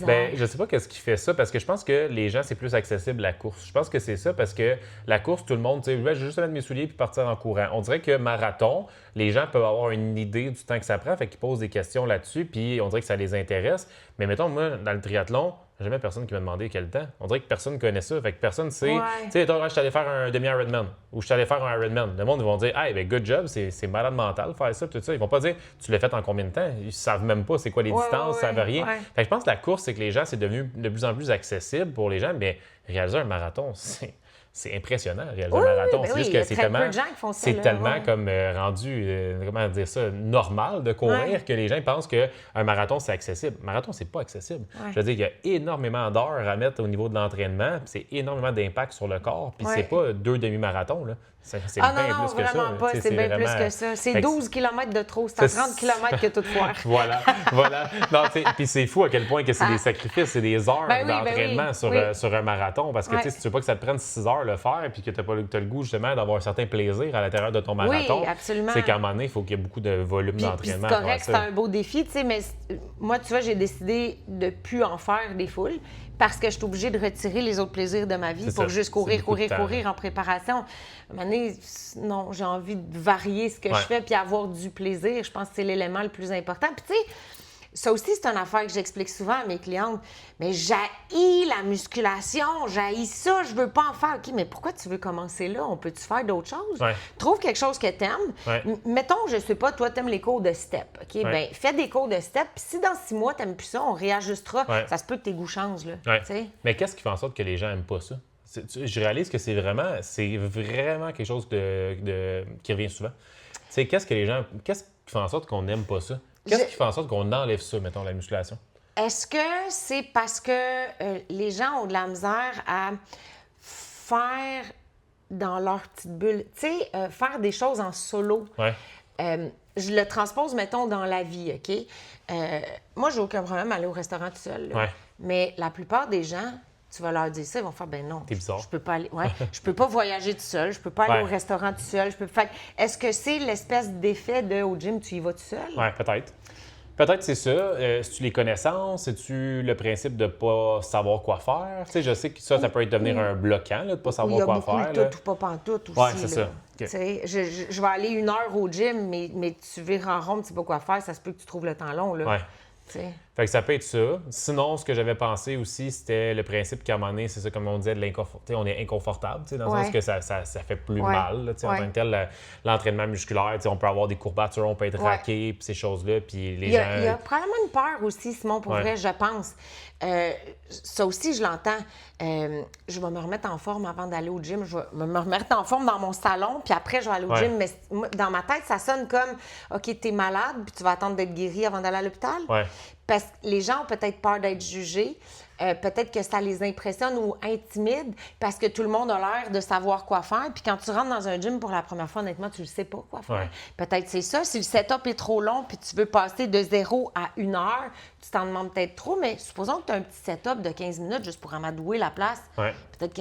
Ben, je sais pas qu'est-ce qui fait ça, parce que je pense que les gens, c'est plus accessible la course. Je pense que c'est ça, parce que la course, tout le monde, tu sais, je vais juste mettre mes souliers puis partir en courant. On dirait que marathon, les gens peuvent avoir une idée du temps que ça prend, fait qu'ils posent des questions là-dessus, puis on dirait que ça les intéresse. Mais mettons, moi, dans le triathlon, jamais personne qui m'a demandé quel temps. On dirait que personne ne connaît ça. Fait que personne sait. Tu sais, je suis allé faire un demi-Ironman ou je suis allé faire un Ironman. Le monde, ils vont dire, hey, ben, good job, c'est malade mental faire ça, tout ça. Ils vont pas dire, tu l'as fait en combien de temps? Ils savent même pas c'est quoi les distances, ils savent rien. Fait que je pense que la course, c'est que les gens, c'est devenu de plus en plus accessible pour les gens, mais réaliser un marathon, c'est impressionnant, réaliser un marathon. C'est juste que c'est tellement comme rendu, comment dire ça, normal de courir que les gens pensent qu'un marathon, c'est accessible. Un marathon, c'est pas accessible. Je veux dire, il y a énormément d'heures à mettre au niveau de l'entraînement, puis c'est énormément d'impact sur le corps, puis c'est pas 2 demi-marathons, là. C'est bien plus que ça. Pas. C'est bien plus que ça. C'est 12 km de trop. C'est à 30 km que tout foire. Voilà. Non, puis c'est fou à quel point que c'est des sacrifices, c'est des heures d'entraînement sur un marathon. Parce que si tu veux pas que ça te prenne 6 heures le faire puis que tu as le goût justement d'avoir un certain plaisir à l'intérieur de ton marathon, c'est qu'à un moment donné, il faut qu'il y ait beaucoup de volume d'entraînement. C'est correct, c'est un beau défi, tu sais, mais moi, tu vois, j'ai décidé de plus en faire des foules parce que je suis obligée de retirer les autres plaisirs de ma vie pour juste courir en préparation. À un moment donné, non, j'ai envie de varier ce que je fais puis avoir du plaisir. Je pense que c'est l'élément le plus important. Puis tu sais, ça aussi, c'est une affaire que j'explique souvent à mes clientes. Mais j'haïs la musculation, j'haïs ça, je veux pas en faire. OK, mais pourquoi tu veux commencer là? On peut-tu faire d'autres choses? Trouve quelque chose que t'aimes. Mettons, je sais pas, toi, t'aimes les cours de step. OK, bien, fais des cours de step. Puis si dans 6 mois, t'aimes plus ça, on réajustera. Ça se peut que tes goûts changent, là. Mais qu'est-ce qui fait en sorte que les gens aiment pas ça? Je réalise que c'est vraiment quelque chose qui revient souvent. Qu'est-ce qui fait en sorte qu'on n'aime pas ça? Qu'est-ce qui fait en sorte qu'on enlève ça, mettons, la musculation? Est-ce que c'est parce que les gens ont de la misère à faire dans leur petite bulle? Tu sais, faire des choses en solo. Je le transpose, mettons, dans la vie, OK? Moi, j'ai aucun problème à aller au restaurant tout seul. Mais la plupart des gens, tu vas leur dire ça, ils vont faire, ben non, je peux pas aller, je peux pas voyager tout seul, je peux pas aller au restaurant tout seul, Fait est-ce que c'est l'espèce d'effet de au gym, tu y vas tout seul? Oui, peut-être. Peut-être c'est ça. C'est-tu les connaissances? C'est-tu le principe de ne pas savoir quoi faire? Tu sais, je sais que ça peut devenir un bloquant, là, de ne pas savoir quoi faire. Il y a beaucoup de tout ou pas pantoute aussi. Oui, c'est ça. Tu sais, je vais aller 1 heure au gym, mais tu vires en rond, tu sais pas quoi faire, ça se peut que tu trouves le temps long, là. Fait que ça peut être ça. Sinon, ce que j'avais pensé aussi, c'était le principe qu'à un moment donné, c'est ça, comme on disait, de l'inconfort. On est inconfortable, dans le sens que ça fait plus mal. Là, en tant que tel, l'entraînement musculaire, on peut avoir des courbatures, on peut être raqué, puis ces choses-là. Puis les gens. Il y a probablement une peur aussi, Simon, pour vrai, je pense. Ça aussi, je l'entends. Je vais me remettre en forme avant d'aller au gym. Je vais me remettre en forme dans mon salon, puis après, je vais aller au gym. Mais dans ma tête, ça sonne comme OK, t'es malade, puis tu vas attendre d'être guéri avant d'aller à l'hôpital. Parce que les gens ont peut-être peur d'être jugés. Peut-être que ça les impressionne ou intimide parce que tout le monde a l'air de savoir quoi faire. Puis quand tu rentres dans un gym pour la première fois, honnêtement, tu ne sais pas quoi faire. Peut-être c'est ça. Si le setup est trop long puis tu veux passer de 0 à 1 heure, tu t'en demandes peut-être trop. Mais supposons que tu as un petit setup de 15 minutes juste pour amadouer la place. Peut-être que